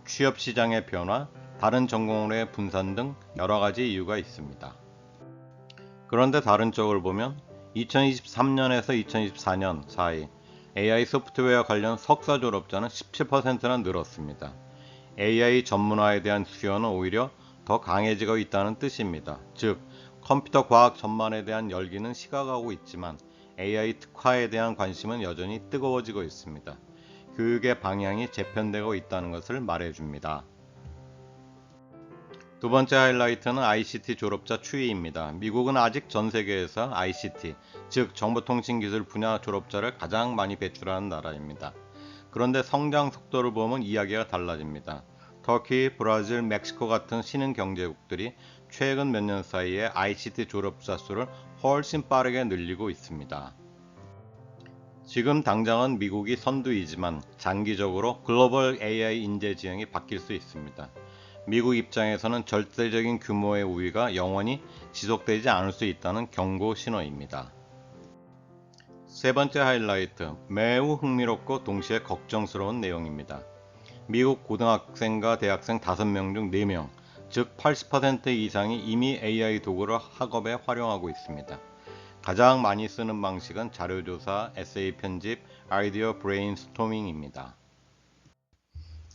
Speaker 1: 취업 시장의 변화, 다른 전공으로의 분산 등 여러 가지 이유가 있습니다. 그런데 다른 쪽을 보면 2023년에서 2024년 사이 AI 소프트웨어 관련 석사 졸업자는 17%나 늘었습니다. AI 전문화에 대한 수요는 오히려 더 강해지고 있다는 뜻입니다. 즉, 컴퓨터 과학 전반에 대한 열기는 식어가고 있지만 AI 특화에 대한 관심은 여전히 뜨거워지고 있습니다. 교육의 방향이 재편되고 있다는 것을 말해줍니다. 두 번째 하이라이트는 ICT 졸업자 추이입니다. 미국은 아직 전 세계에서 ICT, 즉 정보통신기술 분야 졸업자를 가장 많이 배출하는 나라입니다. 그런데 성장 속도를 보면 이야기가 달라집니다. 터키, 브라질, 멕시코 같은 신흥 경제국들이 최근 몇 년 사이에 ICT 졸업자 수를 훨씬 빠르게 늘리고 있습니다. 지금 당장은 미국이 선두이지만 장기적으로 글로벌 AI 인재 지형이 바뀔 수 있습니다. 미국 입장에서는 절대적인 규모의 우위가 영원히 지속되지 않을 수 있다는 경고 신호입니다. 세 번째 하이라이트, 매우 흥미롭고 동시에 걱정스러운 내용입니다. 미국 고등학생과 대학생 5명 중 4명, 즉 80% 이상이 이미 AI 도구를 학업에 활용하고 있습니다. 가장 많이 쓰는 방식은 자료조사, 에세이 편집, 아이디어 브레인스토밍입니다.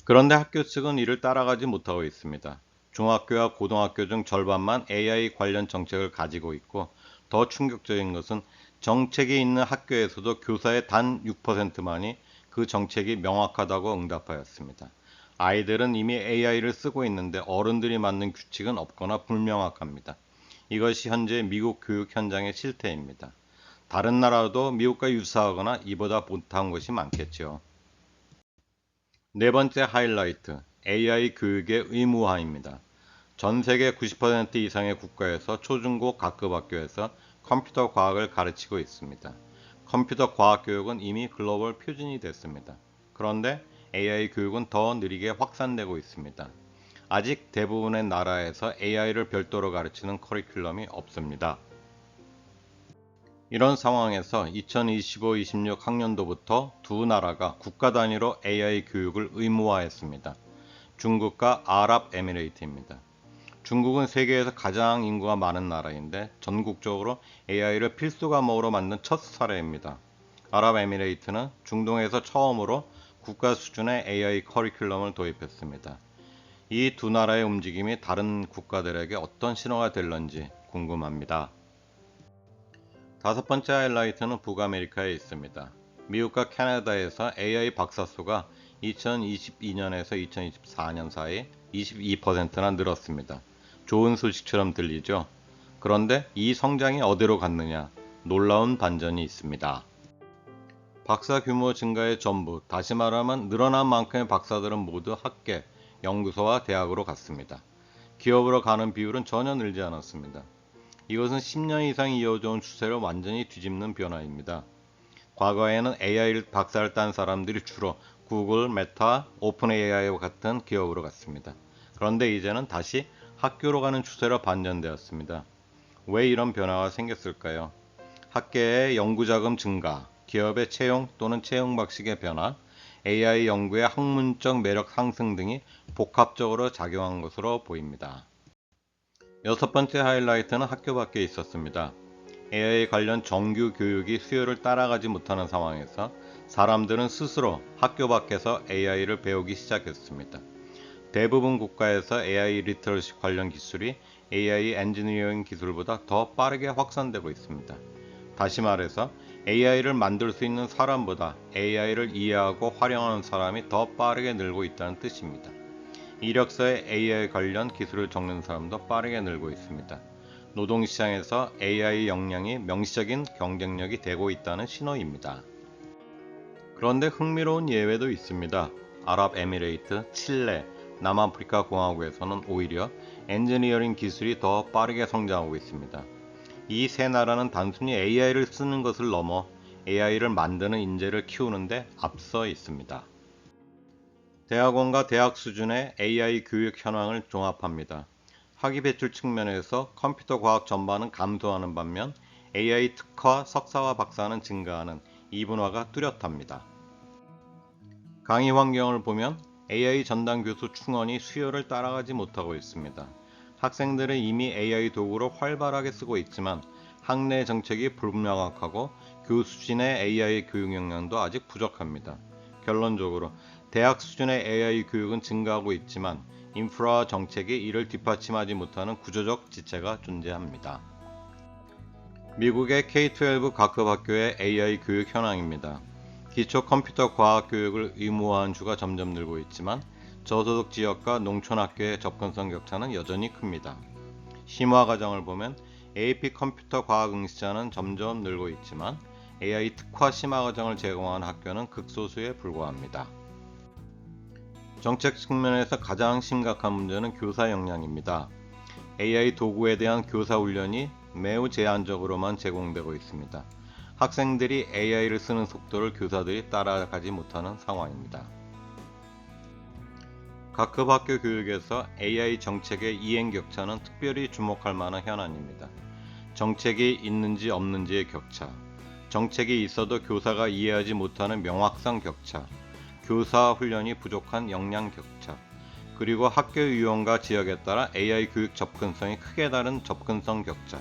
Speaker 1: 그런데 학교 측은 이를 따라가지 못하고 있습니다. 중학교와 고등학교 중 절반만 AI 관련 정책을 가지고 있고, 더 충격적인 것은 정책이 있는 학교에서도 교사의 단 6%만이 그 정책이 명확하다고 응답하였습니다. 아이들은 이미 AI를 쓰고 있는데 어른들이 만든 규칙은 없거나 불명확합니다. 이것이 현재 미국 교육 현장의 실태입니다. 다른 나라도 미국과 유사하거나 이보다 못한 것이 많겠죠. 네 번째 하이라이트, AI 교육의 의무화입니다. 전 세계 90% 이상의 국가에서 초중고 각급 학교에서 컴퓨터 과학을 가르치고 있습니다. 컴퓨터 과학 교육은 이미 글로벌 표준이 됐습니다. 그런데 AI 교육은 더 느리게 확산되고 있습니다. 아직 대부분의 나라에서 AI를 별도로 가르치는 커리큘럼이 없습니다. 이런 상황에서 2025-26 학년도부터 두 나라가 국가 단위로 AI 교육을 의무화했습니다. 중국과 아랍에미레이트입니다. 중국은 세계에서 가장 인구가 많은 나라인데 전국적으로 AI를 필수 과목으로 만든 첫 사례입니다. 아랍에미레이트는 중동에서 처음으로 국가 수준의 AI 커리큘럼을 도입했습니다. 이 두 나라의 움직임이 다른 국가들에게 어떤 신호가 될런지 궁금합니다. 다섯 번째 하이라이트는 북아메리카에 있습니다. 미국과 캐나다에서 AI 박사 수가 2022년에서 2024년 사이 22%나 늘었습니다. 좋은 소식처럼 들리죠? 그런데 이 성장이 어디로 갔느냐? 놀라운 반전이 있습니다. 박사 규모 증가의 전부, 다시 말하면 늘어난 만큼의 박사들은 모두 학계, 연구소와 대학으로 갔습니다. 기업으로 가는 비율은 전혀 늘지 않았습니다. 이것은 10년 이상 이어져 온 추세를 완전히 뒤집는 변화입니다. 과거에는 AI 박사를 딴 사람들이 주로 구글, 메타, 오픈 AI와 같은 기업으로 갔습니다. 그런데 이제는 다시 학교로 가는 추세로 반전되었습니다. 왜 이런 변화가 생겼을까요? 학계의 연구자금 증가, 기업의 채용 또는 채용 방식의 변화, AI 연구의 학문적 매력 상승 등이 복합적으로 작용한 것으로 보입니다. 여섯 번째 하이라이트는 학교 밖에 있었습니다. AI 관련 정규 교육이 수요를 따라가지 못하는 상황에서 사람들은 스스로 학교 밖에서 AI를 배우기 시작했습니다. 대부분 국가에서 AI 리터러시 관련 기술이 AI 엔지니어링 기술보다 더 빠르게 확산되고 있습니다. 다시 말해서 AI를 만들 수 있는 사람보다 AI를 이해하고 활용하는 사람이 더 빠르게 늘고 있다는 뜻입니다. 이력서에 AI 관련 기술을 적는 사람도 빠르게 늘고 있습니다. 노동시장에서 AI 역량이 명시적인 경쟁력이 되고 있다는 신호입니다. 그런데 흥미로운 예외도 있습니다. 아랍에미레이트, 칠레, 남아프리카 공화국에서는 오히려 엔지니어링 기술이 더 빠르게 성장하고 있습니다. 이 세 나라는 단순히 AI를 쓰는 것을 넘어 AI를 만드는 인재를 키우는데 앞서 있습니다. 대학원과 대학 수준의 AI 교육 현황을 종합합니다. 학위 배출 측면에서 컴퓨터 과학 전반은 감소하는 반면 AI 특화, 석사와 박사는 증가하는 이분화가 뚜렷합니다. 강의 환경을 보면 AI 전담 교수 충원이 수요를 따라가지 못하고 있습니다. 학생들은 이미 AI 도구를 활발하게 쓰고 있지만 학내 정책이 불명확하고 교수진의 AI 교육 역량도 아직 부족합니다. 결론적으로 대학 수준의 AI 교육은 증가하고 있지만 인프라 정책이 이를 뒷받침하지 못하는 구조적 지체가 존재합니다. 미국의 K-12 각급 학교의 AI 교육 현황입니다. 기초 컴퓨터 과학 교육을 의무화한 주가 점점 늘고 있지만 저소득 지역과 농촌 학교의 접근성 격차는 여전히 큽니다. 심화 과정을 보면 AP 컴퓨터 과학 응시자는 점점 늘고 있지만 AI 특화 심화 과정을 제공하는 학교는 극소수에 불과합니다. 정책 측면에서 가장 심각한 문제는 교사 역량입니다. AI 도구에 대한 교사 훈련이 매우 제한적으로만 제공되고 있습니다. 학생들이 AI를 쓰는 속도를 교사들이 따라가지 못하는 상황입니다. 각급 학교 교육에서 AI 정책의 이행 격차는 특별히 주목할 만한 현안입니다. 정책이 있는지 없는지의 격차, 정책이 있어도 교사가 이해하지 못하는 명확성 격차, 교사 훈련이 부족한 역량 격차, 그리고 학교 유형과 지역에 따라 AI 교육 접근성이 크게 다른 접근성 격차,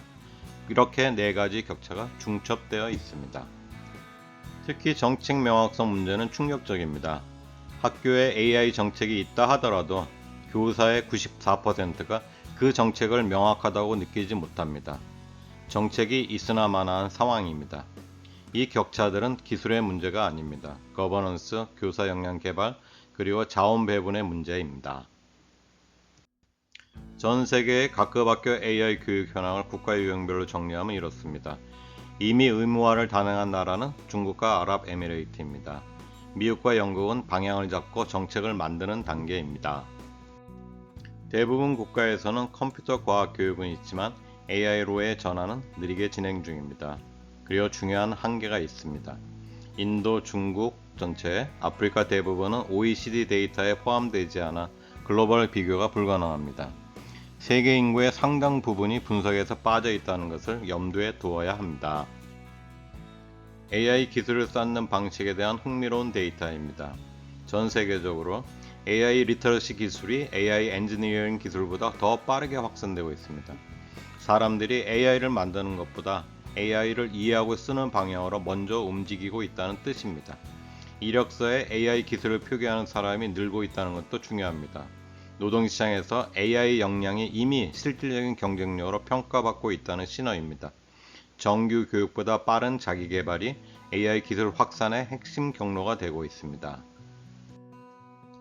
Speaker 1: 이렇게 네 가지 격차가 중첩되어 있습니다. 특히 정책 명확성 문제는 충격적입니다. 학교에 AI 정책이 있다 하더라도 교사의 94%가 그 정책을 명확하다고 느끼지 못합니다. 정책이 있으나 마나한 상황입니다. 이 격차들은 기술의 문제가 아닙니다. 거버넌스, 교사 역량 개발, 그리고 자원 배분의 문제입니다. 전 세계의 각급 학교 AI 교육 현황을 국가 유형별로 정리하면 이렇습니다. 이미 의무화를 단행한 나라는 중국과 아랍에미레이트입니다. 미국과 영국은 방향을 잡고 정책을 만드는 단계입니다. 대부분 국가에서는 컴퓨터 과학 교육은 있지만 AI로의 전환은 느리게 진행 중입니다. 그리고 중요한 한계가 있습니다. 인도, 중국 전체, 아프리카 대부분은 OECD 데이터에 포함되지 않아 글로벌 비교가 불가능합니다. 세계 인구의 상당 부분이 분석에서 빠져 있다는 것을 염두에 두어야 합니다. AI 기술을 쌓는 방식에 대한 흥미로운 데이터입니다. 전 세계적으로 AI 리터러시 기술이 AI 엔지니어링 기술보다 더 빠르게 확산되고 있습니다. 사람들이 AI를 만드는 것보다 AI를 이해하고 쓰는 방향으로 먼저 움직이고 있다는 뜻입니다. 이력서에 AI 기술을 표기하는 사람이 늘고 있다는 것도 중요합니다. 노동시장에서 AI 역량이 이미 실질적인 경쟁력으로 평가받고 있다는 신호입니다. 정규 교육보다 빠른 자기개발이 AI 기술 확산의 핵심 경로가 되고 있습니다.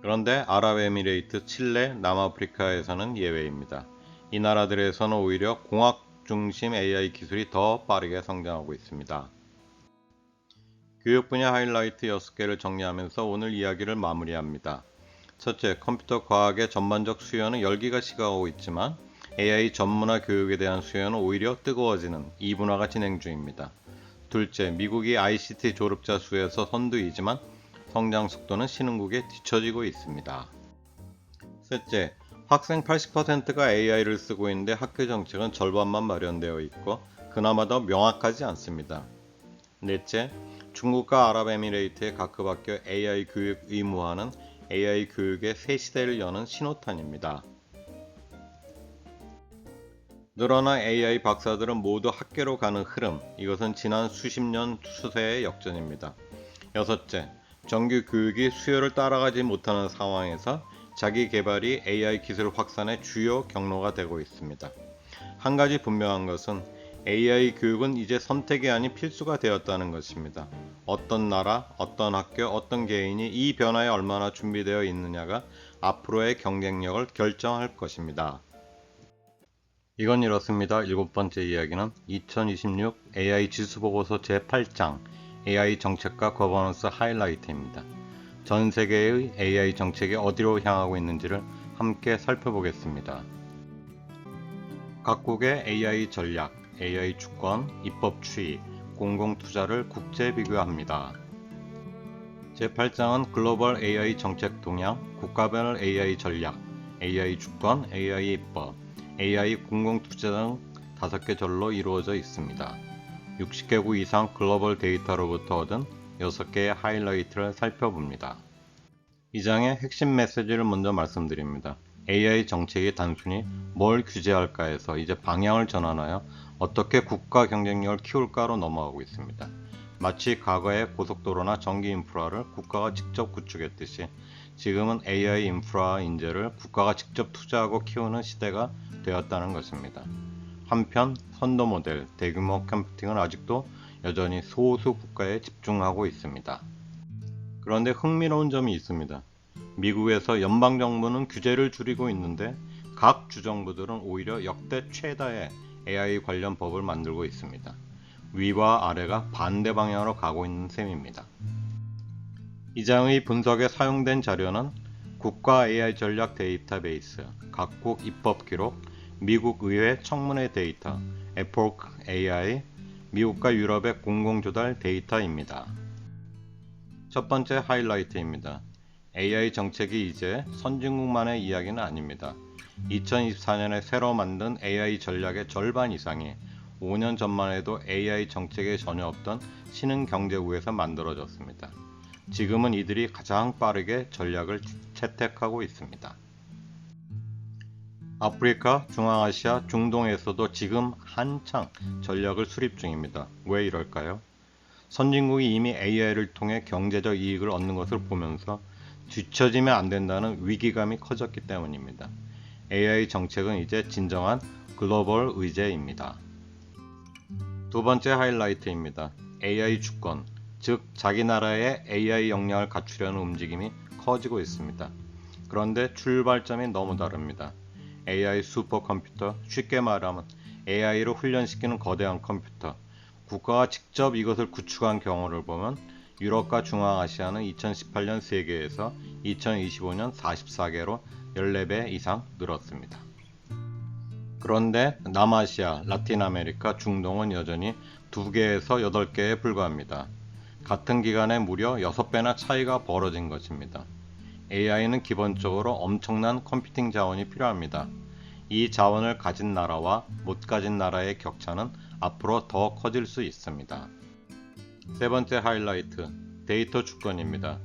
Speaker 1: 그런데 아랍에미레이트, 칠레, 남아프리카에서는 예외입니다. 이 나라들에서는 오히려 공학 중심 AI 기술이 더 빠르게 성장하고 있습니다. 교육 분야 하이라이트 6개를 정리하면서 오늘 이야기를 마무리합니다. 첫째, 컴퓨터 과학의 전반적 수요는 열기가 식어가고 있지만 AI 전문화 교육에 대한 수요는 오히려 뜨거워지는 이분화가 진행 중입니다. 둘째, 미국이 ICT 졸업자 수에서 선두이지만 성장 속도는 신흥국에 뒤처지고 있습니다. 셋째, 학생 80%가 AI를 쓰고 있는데 학교 정책은 절반만 마련되어 있고 그나마 더 명확하지 않습니다. 넷째, 중국과 아랍에미레이트의 각급 학교 AI 교육 의무화는 AI 교육의 새 시대를 여는 신호탄입니다. 늘어난 AI 박사들은 모두 학계로 가는 흐름, 이것은 지난 수십 년 추세의 역전입니다. 여섯째, 정규 교육이 수요를 따라가지 못하는 상황에서 자기 개발이 AI 기술 확산의 주요 경로가 되고 있습니다. 한 가지 분명한 것은 AI 교육은 이제 선택이 아닌 필수가 되었다는 것입니다. 어떤 나라, 어떤 학교, 어떤 개인이 이 변화에 얼마나 준비되어 있느냐가 앞으로의 경쟁력을 결정할 것입니다. 이건 이렇습니다. 일곱 번째 이야기는 2026 AI 지수보고서 제8장 AI 정책과 거버넌스 하이라이트입니다. 전 세계의 AI 정책이 어디로 향하고 있는지를 함께 살펴보겠습니다. 각국의 AI 전략, AI 주권, 입법 추이, 공공투자를 국제 비교합니다. 제8장은 글로벌 AI 정책 동향, 국가별 AI 전략, AI 주권, AI 입법, AI 공공투자 등 5개 절로 이루어져 있습니다. 60개국 이상 글로벌 데이터로부터 얻은 6개의 하이라이트를 살펴봅니다. 이 장의 핵심 메시지를 먼저 말씀드립니다. AI 정책이 단순히 뭘 규제할까에서 이제 방향을 전환하여 어떻게 국가 경쟁력을 키울까로 넘어가고 있습니다. 마치 과거의 고속도로나 전기 인프라를 국가가 직접 구축했듯이 지금은 AI 인프라 인재를 국가가 직접 투자하고 키우는 시대가 되었다는 것입니다. 한편 선도 모델, 대규모 컴퓨팅은 아직도 여전히 소수 국가에 집중하고 있습니다. 그런데 흥미로운 점이 있습니다. 미국에서 연방정부는 규제를 줄이고 있는데 각 주정부들은 오히려 역대 최다의 AI 관련 법을 만들고 있습니다. 위와 아래가 반대 방향으로 가고 있는 셈입니다. 이 장의 분석에 사용된 자료는 국가 AI 전략 데이터베이스, 각국 입법 기록, 미국 의회 청문회 데이터, 에포크 AI, 미국과 유럽의 공공조달 데이터입니다. 첫 번째 하이라이트입니다. AI 정책이 이제 선진국만의 이야기는 아닙니다. 2024년에 새로 만든 AI 전략의 절반 이상이 5년 전만 해도 AI 정책에 전혀 없던 신흥경제국에서 만들어졌습니다. 지금은 이들이 가장 빠르게 전략을 채택하고 있습니다. 아프리카, 중앙아시아, 중동에서도 지금 한창 전략을 수립 중입니다. 왜 이럴까요? 선진국이 이미 AI를 통해 경제적 이익을 얻는 것을 보면서 뒤처지면 안 된다는 위기감이 커졌기 때문입니다. AI 정책은 이제 진정한 글로벌 의제입니다. 두 번째 하이라이트입니다. AI 주권, 즉 자기 나라의 AI 역량을 갖추려는 움직임이 커지고 있습니다. 그런데 출발점이 너무 다릅니다. AI 슈퍼컴퓨터, 쉽게 말하면 AI로 훈련시키는 거대한 컴퓨터, 국가가 직접 이것을 구축한 경우를 보면 유럽과 중앙아시아는 2018년 3개에서 2025년 44개로 14배 이상 늘었습니다. 그런데 남아시아, 라틴 아메리카, 중동은 여전히 2개에서 8개에 불과합니다. 같은 기간에 무려 6배나 차이가 벌어진 것입니다. AI는 기본적으로 엄청난 컴퓨팅 자원이 필요합니다. 이 자원을 가진 나라와 못 가진 나라의 격차는 앞으로 더 커질 수 있습니다. 세 번째 하이라이트, 데이터 주권입니다.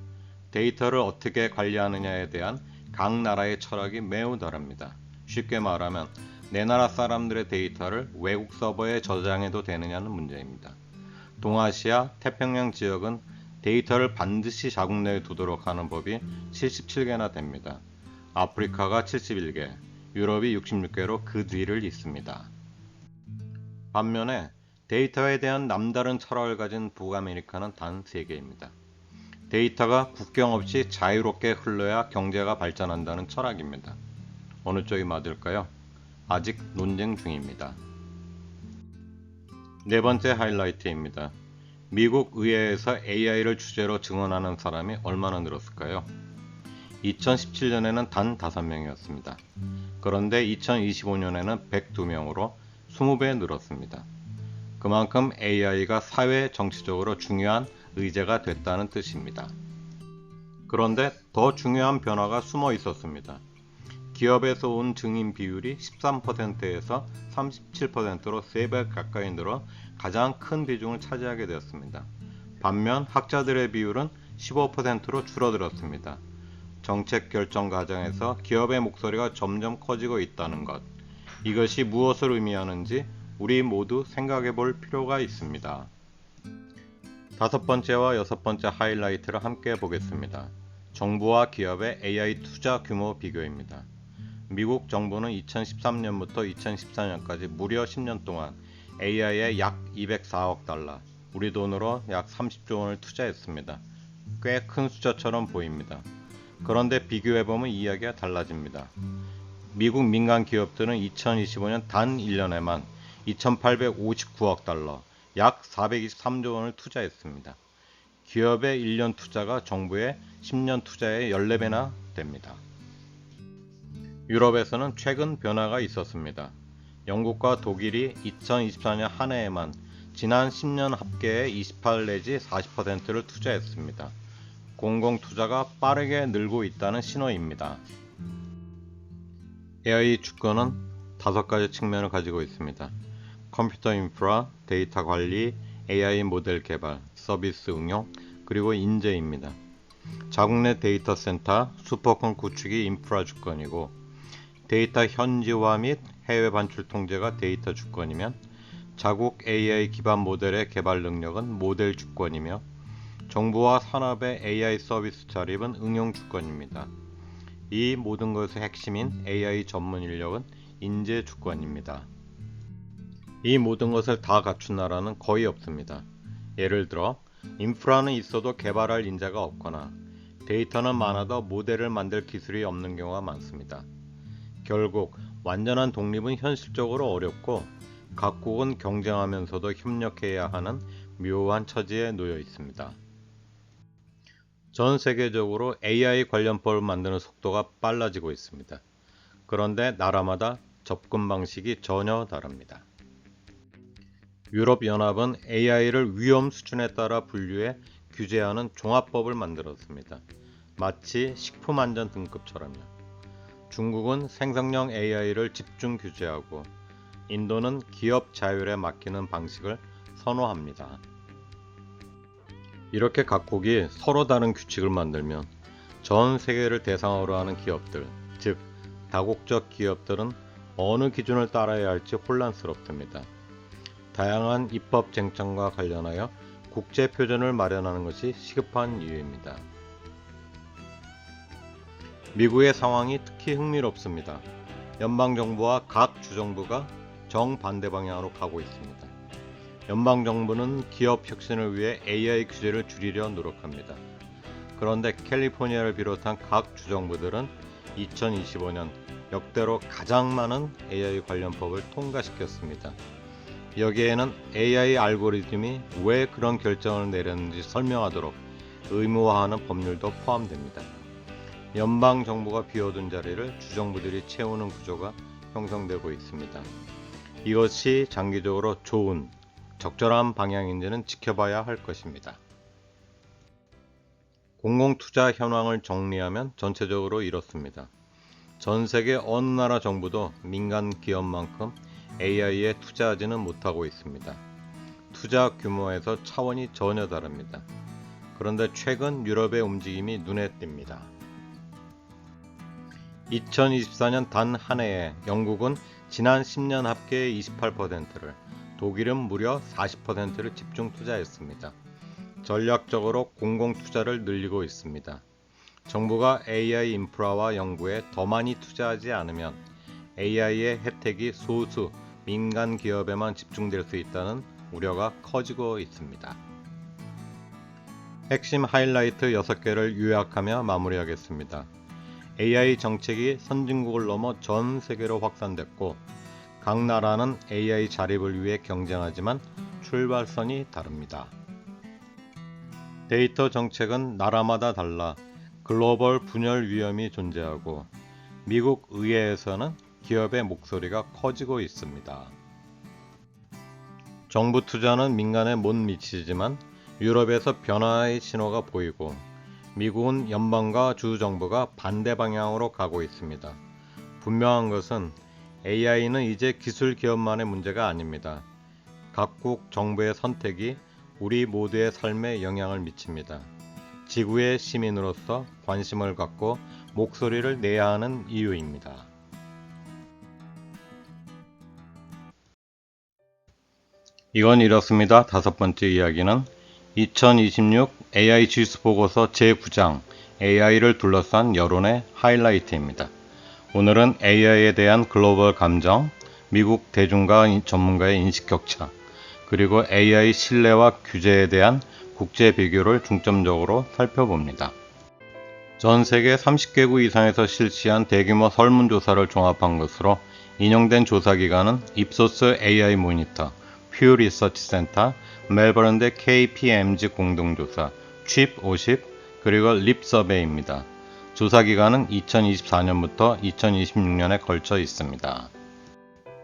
Speaker 1: 데이터를 어떻게 관리하느냐에 대한 각 나라의 철학이 매우 다릅니다. 쉽게 말하면 내 나라 사람들의 데이터를 외국 서버에 저장해도 되느냐는 문제입니다. 동아시아, 태평양 지역은 데이터를 반드시 자국 내에 두도록 하는 법이 77개나 됩니다. 아프리카가 71개, 유럽이 66개로 그 뒤를 잇습니다. 반면에 데이터에 대한 남다른 철학을 가진 북아메리카는 단 3개입니다. 데이터가 국경 없이 자유롭게 흘러야 경제가 발전한다는 철학입니다. 어느 쪽이 맞을까요? 아직 논쟁 중입니다. 네 번째 하이라이트입니다. 미국 의회에서 AI를 주제로 증언하는 사람이 얼마나 늘었을까요? 2017년에는 단 5명이었습니다. 그런데 2025년에는 102명으로 20배 늘었습니다. 그만큼 AI가 사회 정치적으로 중요한 의제가 됐다는 뜻입니다. 그런데 더 중요한 변화가 숨어 있었습니다. 기업에서 온 증인 비율이 13%에서 37%로 3배 가까이 늘어 가장 큰 비중을 차지하게 되었습니다. 반면 학자들의 비율은 15%로 줄어들었습니다. 정책 결정 과정에서 기업의 목소리가 점점 커지고 있다는 것. 이것이 무엇을 의미하는지 우리 모두 생각해 볼 필요가 있습니다. 다섯 번째와 여섯 번째 하이라이트를 함께 보겠습니다. 정부와 기업의 AI 투자 규모 비교입니다. 미국 정부는 2013년부터 2014년까지 무려 10년 동안 AI에 약 204억 달러, 우리 돈으로 약 30조 원을 투자했습니다. 꽤 큰 숫자처럼 보입니다. 그런데 비교해보면 이야기가 달라집니다. 미국 민간 기업들은 2025년 단 1년에만 2,859억 달러, 약 423조 원을 투자했습니다. 기업의 1년 투자가 정부의 10년 투자의 14배나 됩니다. 유럽에서는 최근 변화가 있었습니다. 영국과 독일이 2024년 한 해에만 지난 10년 합계의 28 내지 40%를 투자했습니다. 공공투자가 빠르게 늘고 있다는 신호입니다. AI 주권은 5가지 측면을 가지고 있습니다. 컴퓨터 인프라, 데이터 관리, AI 모델 개발, 서비스 응용, 그리고 인재입니다. 자국 내 데이터 센터, 슈퍼컴 구축이 인프라 주권이고 데이터 현지화 및 해외 반출 통제가 데이터 주권이면 자국 AI 기반 모델의 개발 능력은 모델 주권이며 정부와 산업의 AI 서비스 자립은 응용 주권입니다. 이 모든 것의 핵심인 AI 전문 인력은 인재 주권입니다. 이 모든 것을 다 갖춘 나라는 거의 없습니다. 예를 들어 인프라는 있어도 개발할 인재가 없거나 데이터는 많아도 모델을 만들 기술이 없는 경우가 많습니다. 결국 완전한 독립은 현실적으로 어렵고 각국은 경쟁하면서도 협력해야 하는 묘한 처지에 놓여 있습니다. 전 세계적으로 AI 관련법을 만드는 속도가 빨라지고 있습니다. 그런데 나라마다 접근 방식이 전혀 다릅니다. 유럽연합은 AI를 위험 수준에 따라 분류해 규제하는 종합법을 만들었습니다. 마치 식품 안전 등급처럼요. 중국은 생성형 AI를 집중 규제하고 인도는 기업 자율에 맡기는 방식을 선호합니다. 이렇게 각국이 서로 다른 규칙을 만들면 전 세계를 대상으로 하는 기업들, 즉 다국적 기업들은 어느 기준을 따라야 할지 혼란스럽습니다. 다양한 입법 쟁점과 관련하여 국제 표준을 마련하는 것이 시급한 이유입니다. 미국의 상황이 특히 흥미롭습니다. 연방정부와 각 주정부가 정반대 방향으로 가고 있습니다. 연방정부는 기업 혁신을 위해 AI 규제를 줄이려 노력합니다. 그런데 캘리포니아를 비롯한 각 주정부들은 2025년 역대로 가장 많은 AI 관련 법을 통과시켰습니다. 여기에는 AI 알고리즘이 왜 그런 결정을 내렸는지 설명하도록 의무화하는 법률도 포함됩니다. 연방 정부가 비워둔 자리를 주정부들이 채우는 구조가 형성되고 있습니다. 이것이 장기적으로 좋은, 적절한 방향인지는 지켜봐야 할 것입니다. 공공투자 현황을 정리하면 전체적으로 이렇습니다. 전 세계 어느 나라 정부도 민간 기업만큼 AI에 투자하지는 못하고 있습니다. 투자 규모에서 차원이 전혀 다릅니다. 그런데 최근 유럽의 움직임이 눈에 띕니다. 2024년 단 한 해에 영국은 지난 10년 합계의 28%를, 독일은 무려 40%를 집중 투자했습니다. 전략적으로 공공투자를 늘리고 있습니다. 정부가 AI 인프라와 연구에 더 많이 투자하지 않으면 AI의 혜택이 소수 민간 기업에만 집중될 수 있다는 우려가 커지고 있습니다. 핵심 하이라이트 6개를 요약하며 마무리하겠습니다. AI 정책이 선진국을 넘어 전 세계로 확산됐고 각 나라는 AI 자립을 위해 경쟁하지만 출발선이 다릅니다. 데이터 정책은 나라마다 달라 글로벌 분열 위험이 존재하고 미국 의회에서는 기업의 목소리가 커지고 있습니다. 정부 투자는 민간에 못 미치지만 유럽에서 변화의 신호가 보이고 미국은 연방과 주 정부가 반대 방향으로 가고 있습니다. 분명한 것은 AI는 이제 기술 기업만의 문제가 아닙니다. 각국 정부의 선택이 우리 모두의 삶에 영향을 미칩니다. 지구의 시민으로서 관심을 갖고 목소리를 내야 하는 이유입니다. 이건 이렇습니다. 5번째 이야기는 2026 AI 지수 보고서 제9장 AI를 둘러싼 여론의 하이라이트입니다. 오늘은 AI에 대한 글로벌 감정, 미국 대중과 전문가의 인식 격차, 그리고 AI 신뢰와 규제에 대한 국제 비교를 중점적으로 살펴봅니다. 전 세계 30개국 이상에서 실시한 대규모 설문조사를 종합한 것으로 인용된 조사기관은 입소스 AI 모니터, 퓨 리서치 센터, 멜버른대 KPMG 공동조사, 칩 50, 그리고 립 서베이입니다. 조사기간은 2024년부터 2026년에 걸쳐 있습니다.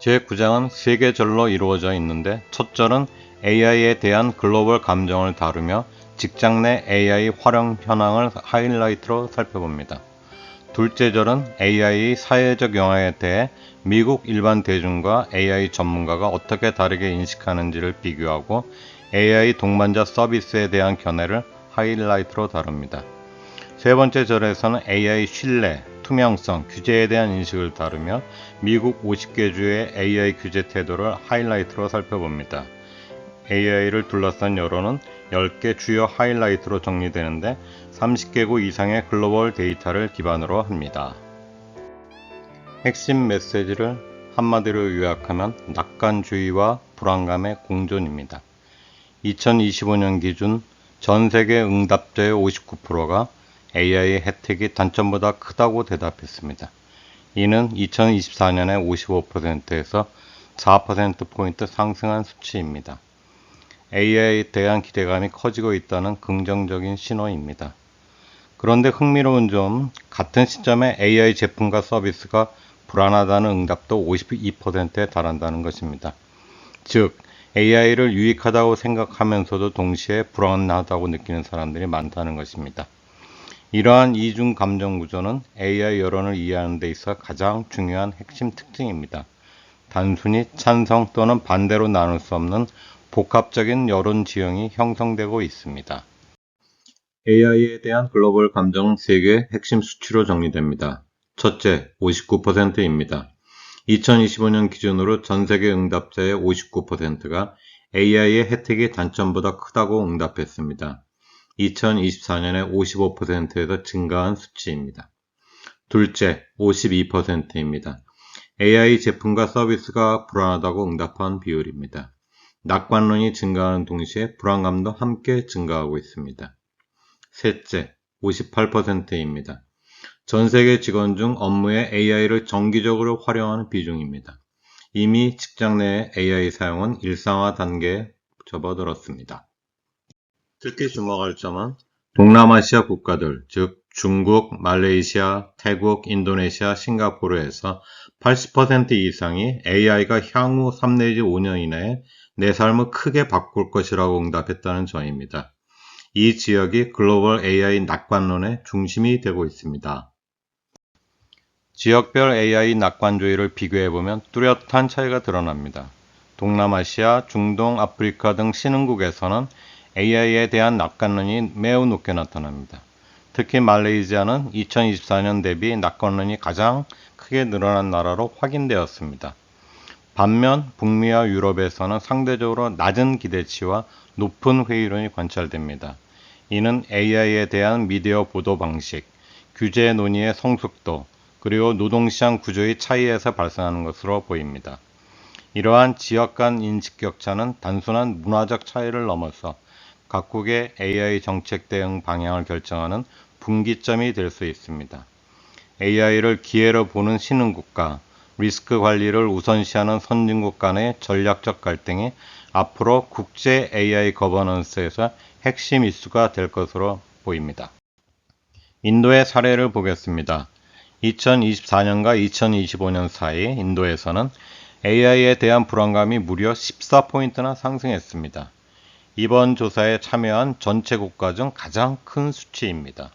Speaker 1: 제9장은 3계절로 이루어져 있는데 첫 절은 AI에 대한 글로벌 감정을 다루며 직장 내 AI 활용 현황을 하이라이트로 살펴봅니다. 둘째 절은 AI 사회적 영향에 대해 미국 일반 대중과 AI 전문가가 어떻게 다르게 인식하는지를 비교하고 AI 동반자 서비스에 대한 견해를 하이라이트로 다룹니다. 세 번째 절에서는 AI 신뢰, 투명성, 규제에 대한 인식을 다루며 미국 50개 주의 AI 규제 태도를 하이라이트로 살펴봅니다. AI를 둘러싼 여론은 10개 주요 하이라이트로 정리되는데 30개국 이상의 글로벌 데이터를 기반으로 합니다. 핵심 메시지를 한마디로 요약하면 낙관주의와 불안감의 공존입니다. 2025년 기준 전 세계 응답자의 59%가 AI의 혜택이 단점보다 크다고 대답했습니다. 이는 2024년에 55%에서 4%포인트 상승한 수치입니다. AI에 대한 기대감이 커지고 있다는 긍정적인 신호입니다. 그런데 흥미로운 점, 같은 시점에 AI 제품과 서비스가 불안하다는 응답도 52%에 달한다는 것입니다. 즉, AI를 유익하다고 생각하면서도 동시에 불안하다고 느끼는 사람들이 많다는 것입니다. 이러한 이중 감정 구조는 AI 여론을 이해하는 데 있어 가장 중요한 핵심 특징입니다. 단순히 찬성 또는 반대로 나눌 수 없는 복합적인 여론 지형이 형성되고 있습니다. AI에 대한 글로벌 감정은 3개의 핵심 수치로 정리됩니다. 첫째, 59%입니다. 2025년 기준으로 전 세계 응답자의 59%가 AI의 혜택이 단점보다 크다고 응답했습니다. 2024년에 55%에서 증가한 수치입니다. 둘째, 52%입니다. AI 제품과 서비스가 불안하다고 응답한 비율입니다. 낙관론이 증가하는 동시에 불안감도 함께 증가하고 있습니다. 셋째, 58%입니다. 전 세계 직원 중 업무에 AI를 정기적으로 활용하는 비중입니다. 이미 직장 내 AI 사용은 일상화 단계에 접어들었습니다. 특히 주목할 점은 동남아시아 국가들, 즉 중국, 말레이시아, 태국, 인도네시아, 싱가포르에서 80% 이상이 AI가 향후 3 내지 5년 이내에 내 삶을 크게 바꿀 것이라고 응답했다는 점입니다. 이 지역이 글로벌 AI 낙관론의 중심이 되고 있습니다. 지역별 AI 낙관주의를 비교해보면 뚜렷한 차이가 드러납니다. 동남아시아, 중동, 아프리카 등 신흥국에서는 AI에 대한 낙관론이 매우 높게 나타납니다. 특히 말레이시아는 2024년 대비 낙관론이 가장 크게 늘어난 나라로 확인되었습니다. 반면 북미와 유럽에서는 상대적으로 낮은 기대치와 높은 회의론이 관찰됩니다. 이는 AI에 대한 미디어 보도 방식, 규제 논의의 성숙도, 그리고 노동시장 구조의 차이에서 발생하는 것으로 보입니다. 이러한 지역 간 인식 격차는 단순한 문화적 차이를 넘어서 각국의 AI 정책 대응 방향을 결정하는 분기점이 될 수 있습니다. AI를 기회로 보는 신흥국가, 리스크 관리를 우선시하는 선진국 간의 전략적 갈등이 앞으로 국제 AI 거버넌스에서 핵심 이슈가 될 것으로 보입니다. 인도의 사례를 보겠습니다. 2024년과 2025년 사이 인도에서는 AI에 대한 불안감이 무려 14포인트나 상승했습니다. 이번 조사에 참여한 전체 국가 중 가장 큰 수치입니다.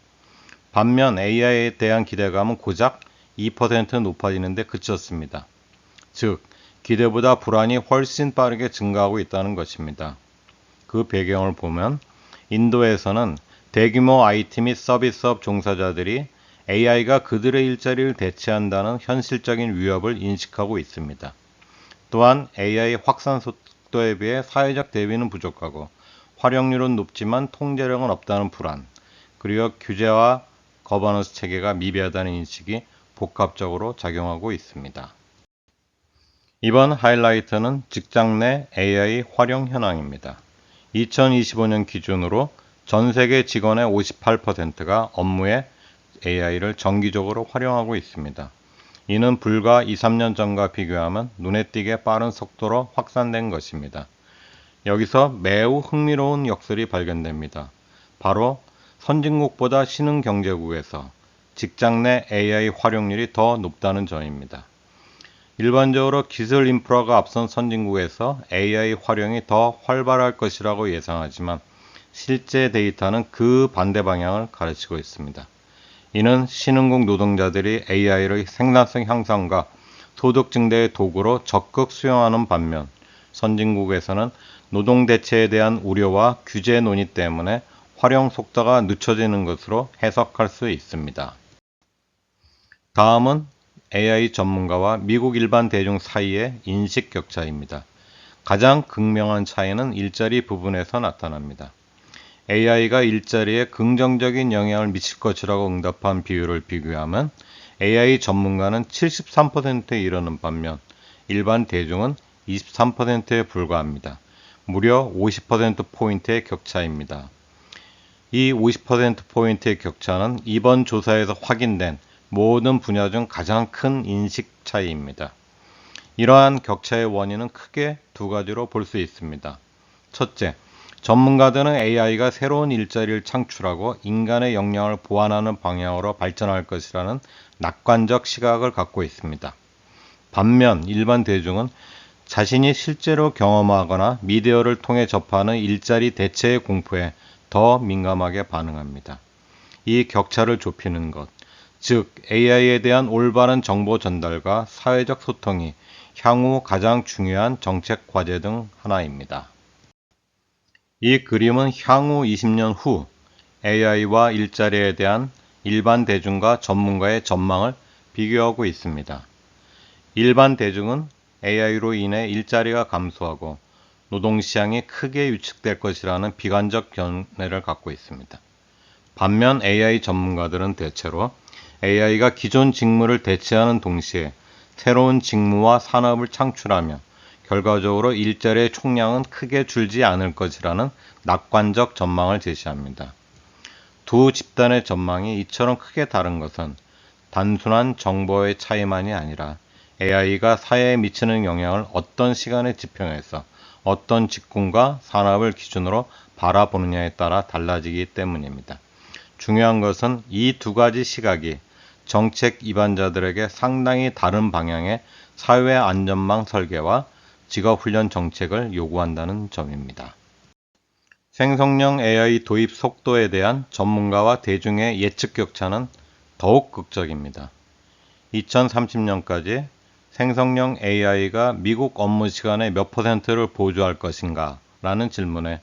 Speaker 1: 반면 AI에 대한 기대감은 고작 2% 높아지는 데 그쳤습니다. 즉, 기대보다 불안이 훨씬 빠르게 증가하고 있다는 것입니다. 그 배경을 보면 인도에서는 대규모 IT 및 서비스업 종사자들이 AI가 그들의 일자리를 대체한다는 현실적인 위협을 인식하고 있습니다. 또한 AI 확산 속도에 비해 사회적 대비는 부족하고 활용률은 높지만 통제력은 없다는 불안, 그리고 규제와 거버넌스 체계가 미비하다는 인식이 복합적으로 작용하고 있습니다. 이번 하이라이트는 직장 내 AI 활용 현황입니다. 2025년 기준으로 전 세계 직원의 58%가 업무에 AI를 정기적으로 활용하고 있습니다. 이는 불과 2, 3년 전과 비교하면 눈에 띄게 빠른 속도로 확산된 것입니다. 여기서 매우 흥미로운 역설이 발견됩니다. 바로 선진국보다 신흥 경제국에서 직장 내 AI 활용률이 더 높다는 점입니다. 일반적으로 기술 인프라가 앞선 선진국에서 AI 활용이 더 활발할 것이라고 예상하지만 실제 데이터는 그 반대 방향을 가르치고 있습니다. 이는 신흥국 노동자들이 AI를 생산성 향상과 소득 증대의 도구로 적극 수용하는 반면 선진국에서는 노동 대체에 대한 우려와 규제 논의 때문에 활용 속도가 늦춰지는 것으로 해석할 수 있습니다. 다음은 AI 전문가와 미국 일반 대중 사이의 인식 격차입니다. 가장 극명한 차이는 일자리 부분에서 나타납니다. AI가 일자리에 긍정적인 영향을 미칠 것이라고 응답한 비율을 비교하면 AI 전문가는 73%에 이르는 반면 일반 대중은 23%에 불과합니다. 무려 50%포인트의 격차입니다. 이 50%포인트의 격차는 이번 조사에서 확인된 모든 분야 중 가장 큰 인식 차이입니다. 이러한 격차의 원인은 크게 두 가지로 볼 수 있습니다. 첫째, 전문가들은 AI가 새로운 일자리를 창출하고 인간의 역량을 보완하는 방향으로 발전할 것이라는 낙관적 시각을 갖고 있습니다. 반면 일반 대중은 자신이 실제로 경험하거나 미디어를 통해 접하는 일자리 대체의 공포에 더 민감하게 반응합니다. 이 격차를 좁히는 것, 즉 AI에 대한 올바른 정보 전달과 사회적 소통이 향후 가장 중요한 정책 과제 중 하나입니다. 이 그림은 향후 20년 후 AI와 일자리에 대한 일반 대중과 전문가의 전망을 비교하고 있습니다. 일반 대중은 AI로 인해 일자리가 감소하고 노동시장이 크게 위축될 것이라는 비관적 견해를 갖고 있습니다. 반면 AI 전문가들은 대체로 AI가 기존 직무를 대체하는 동시에 새로운 직무와 산업을 창출하며 결과적으로 일자리의 총량은 크게 줄지 않을 것이라는 낙관적 전망을 제시합니다. 두 집단의 전망이 이처럼 크게 다른 것은 단순한 정보의 차이만이 아니라 AI가 사회에 미치는 영향을 어떤 시간의 지평에서 어떤 직군과 산업을 기준으로 바라보느냐에 따라 달라지기 때문입니다. 중요한 것은 이 두 가지 시각이 정책 입안자들에게 상당히 다른 방향의 사회 안전망 설계와 직업훈련 정책을 요구한다는 점입니다. 생성형 AI 도입 속도에 대한 전문가와 대중의 예측 격차는 더욱 극적입니다. 2030년까지 생성형 AI가 미국 업무 시간의 몇 %를 보조할 것인가? 라는 질문에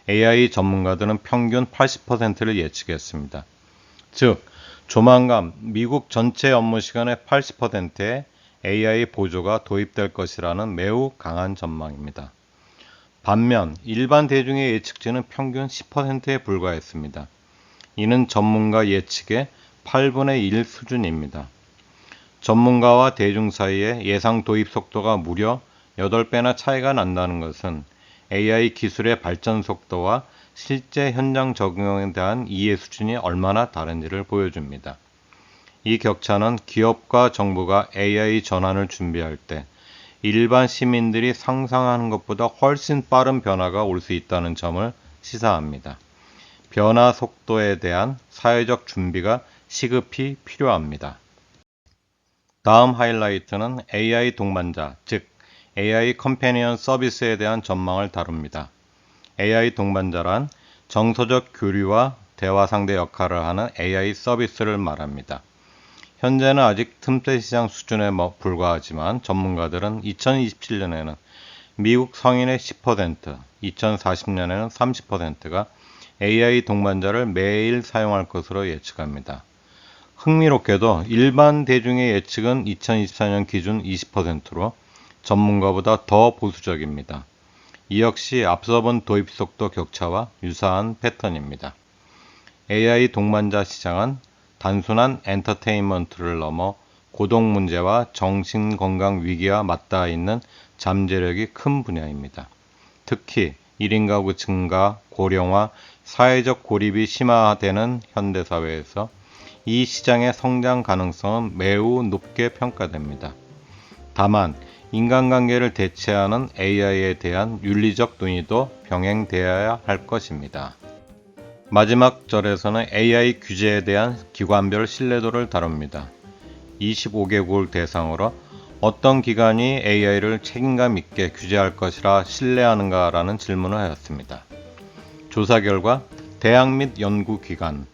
Speaker 1: AI 전문가들은 평균 80%를 예측했습니다. 즉, 조만간 미국 전체 업무 시간의 80%에 AI 보조가 도입될 것이라는 매우 강한 전망입니다. 반면 일반 대중의 예측치는 평균 10%에 불과했습니다. 이는 전문가 예측의 8분의 1 수준입니다. 전문가와 대중 사이의 예상 도입 속도가 무려 8배나 차이가 난다는 것은 AI 기술의 발전 속도와 실제 현장 적용에 대한 이해 수준이 얼마나 다른지를 보여줍니다. 이 격차는 기업과 정부가 AI 전환을 준비할 때 일반 시민들이 상상하는 것보다 훨씬 빠른 변화가 올 수 있다는 점을 시사합니다. 변화 속도에 대한 사회적 준비가 시급히 필요합니다. 다음 하이라이트는 AI 동반자, 즉 AI 컴패니언 서비스에 대한 전망을 다룹니다. AI 동반자란 정서적 교류와 대화 상대 역할을 하는 AI 서비스를 말합니다. 현재는 아직 틈새 시장 수준에 불과하지만 전문가들은 2027년에는 미국 성인의 10%, 2040년에는 30%가 AI 동반자를 매일 사용할 것으로 예측합니다. 흥미롭게도 일반 대중의 예측은 2024년 기준 20%로 전문가보다 더 보수적입니다. 이 역시 앞서 본 도입 속도 격차와 유사한 패턴입니다. AI 동반자 시장은 단순한 엔터테인먼트를 넘어 고동 문제와 정신건강 위기와 맞닿아 있는 잠재력이 큰 분야입니다. 특히 1인 가구 증가, 고령화, 사회적 고립이 심화되는 현대사회에서 이 시장의 성장 가능성은 매우 높게 평가됩니다. 다만 인간관계를 대체하는 AI에 대한 윤리적 논의도 병행되어야 할 것입니다. 마지막 절에서는 AI 규제에 대한 기관별 신뢰도를 다룹니다. 25개국을 대상으로 어떤 기관이 AI를 책임감 있게 규제할 것이라 신뢰하는가라는 질문을 하였습니다. 조사 결과 대학 및 연구기관,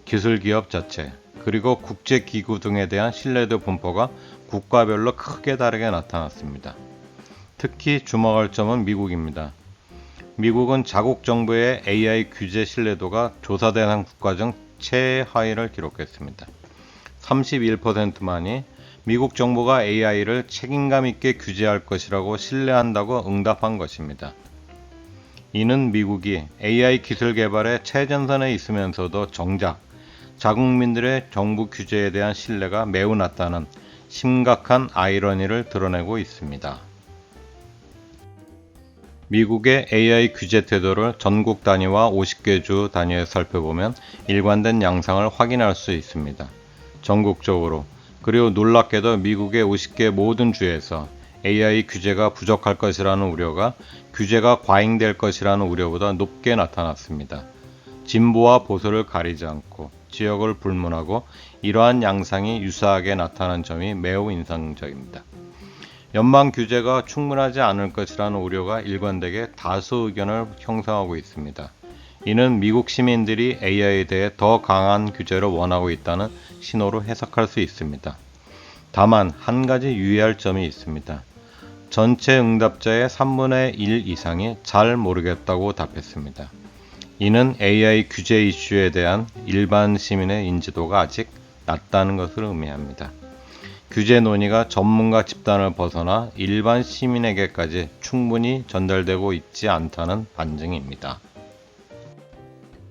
Speaker 1: 기술기업 자체, 그리고 국제기구 등에 대한 신뢰도 분포가 국가별로 크게 다르게 나타났습니다. 특히 주목할 점은 미국입니다. 미국은 자국 정부의 AI 규제 신뢰도가 조사 대상 국가 중 최하위를 기록했습니다. 31%만이 미국 정부가 AI를 책임감 있게 규제할 것이라고 신뢰한다고 응답한 것입니다. 이는 미국이 AI 기술 개발의 최전선에 있으면서도 정작 자국민들의 정부 규제에 대한 신뢰가 매우 낮다는 심각한 아이러니를 드러내고 있습니다. 미국의 AI 규제 태도를 전국 단위와 50개 주 단위에 살펴보면 일관된 양상을 확인할 수 있습니다. 전국적으로, 그리고 놀랍게도 미국의 50개 모든 주에서 AI 규제가 부족할 것이라는 우려가 규제가 과잉될 것이라는 우려보다 높게 나타났습니다. 진보와 보수를 가리지 않고 지역을 불문하고 이러한 양상이 유사하게 나타난 점이 매우 인상적입니다. 연방 규제가 충분하지 않을 것이라는 우려가 일관되게 다수 의견을 형성하고 있습니다. 이는 미국 시민들이 AI에 대해 더 강한 규제를 원하고 있다는 신호로 해석할 수 있습니다. 다만 한 가지 유의할 점이 있습니다. 전체 응답자의 3분의 1 이상이 잘 모르겠다고 답했습니다. 이는 AI 규제 이슈에 대한 일반 시민의 인지도가 아직 낮다는 것을 의미합니다. 규제 논의가 전문가 집단을 벗어나 일반 시민에게까지 충분히 전달되고 있지 않다는 반증입니다.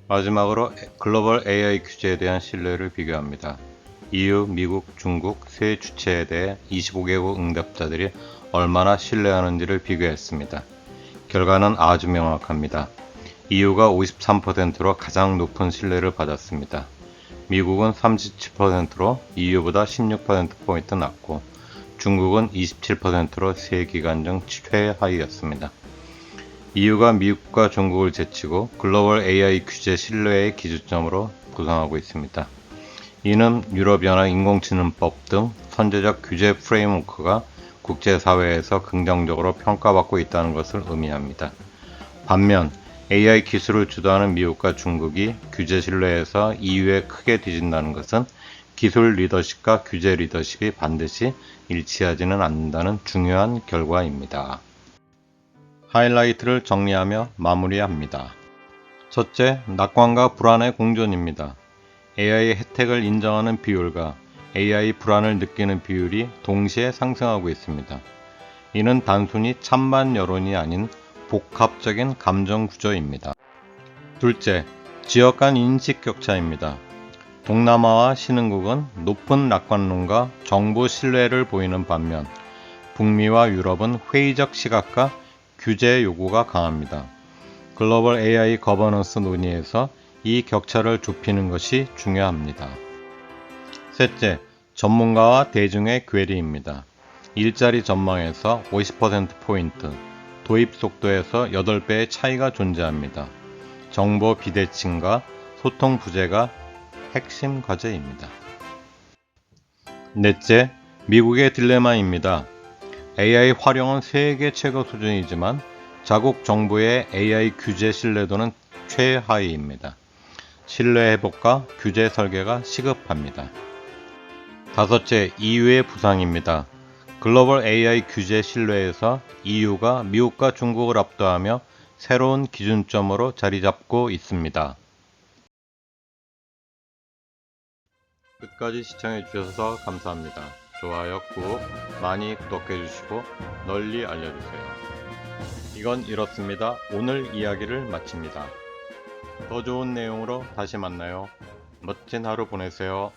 Speaker 1: 마지막으로 글로벌 AI 규제에 대한 신뢰를 비교합니다. EU, 미국, 중국 세 주체에 대해 25개국 응답자들이 얼마나 신뢰하는지를 비교했습니다. 결과는 아주 명확합니다. EU가 53%로 가장 높은 신뢰를 받았습니다. 미국은 37%로 EU보다 16%포인트 낮고 중국은 27%로 세 기관 중 최하위였습니다. EU가 미국과 중국을 제치고 글로벌 AI 규제 신뢰의 기준점으로 구성하고 있습니다. 이는 유럽연합 인공지능법 등 선제적 규제 프레임워크가 국제사회에서 긍정적으로 평가받고 있다는 것을 의미합니다. 반면 AI 기술을 주도하는 미국과 중국이 규제 신뢰에서 EU에 크게 뒤진다는 것은 기술 리더십과 규제 리더십이 반드시 일치하지는 않는다는 중요한 결과입니다. 하이라이트를 정리하며 마무리합니다. 첫째, 낙관과 불안의 공존입니다. AI의 혜택을 인정하는 비율과 AI 불안을 느끼는 비율이 동시에 상승하고 있습니다. 이는 단순히 찬반 여론이 아닌 복합적인 감정 구조입니다. 둘째, 지역 간 인식 격차입니다. 동남아와 신흥국은 높은 낙관론과 정부 신뢰를 보이는 반면 북미와 유럽은 회의적 시각과 규제 요구가 강합니다. 글로벌 AI 거버넌스 논의에서 이 격차를 좁히는 것이 중요합니다. 셋째, 전문가와 대중의 괴리입니다. 일자리 전망에서 50%포인트, 도입 속도에서 8배의 차이가 존재합니다. 정보 비대칭과 소통 부재가 핵심 과제입니다. 넷째, 미국의 딜레마입니다. AI 활용은 세계 최고 수준이지만 자국 정부의 AI 규제 신뢰도는 최하위입니다. 신뢰 회복과 규제 설계가 시급합니다. 다섯째, EU의 부상입니다. 글로벌 AI 규제 신뢰에서 EU가 미국과 중국을 압도하며 새로운 기준점으로 자리 잡고 있습니다. 끝까지 시청해 주셔서 감사합니다. 좋아요 꾹 많이 구독해 주시고 널리 알려주세요. 이건 이렇습니다. 오늘 이야기를 마칩니다. 더 좋은 내용으로 다시 만나요. 멋진 하루 보내세요.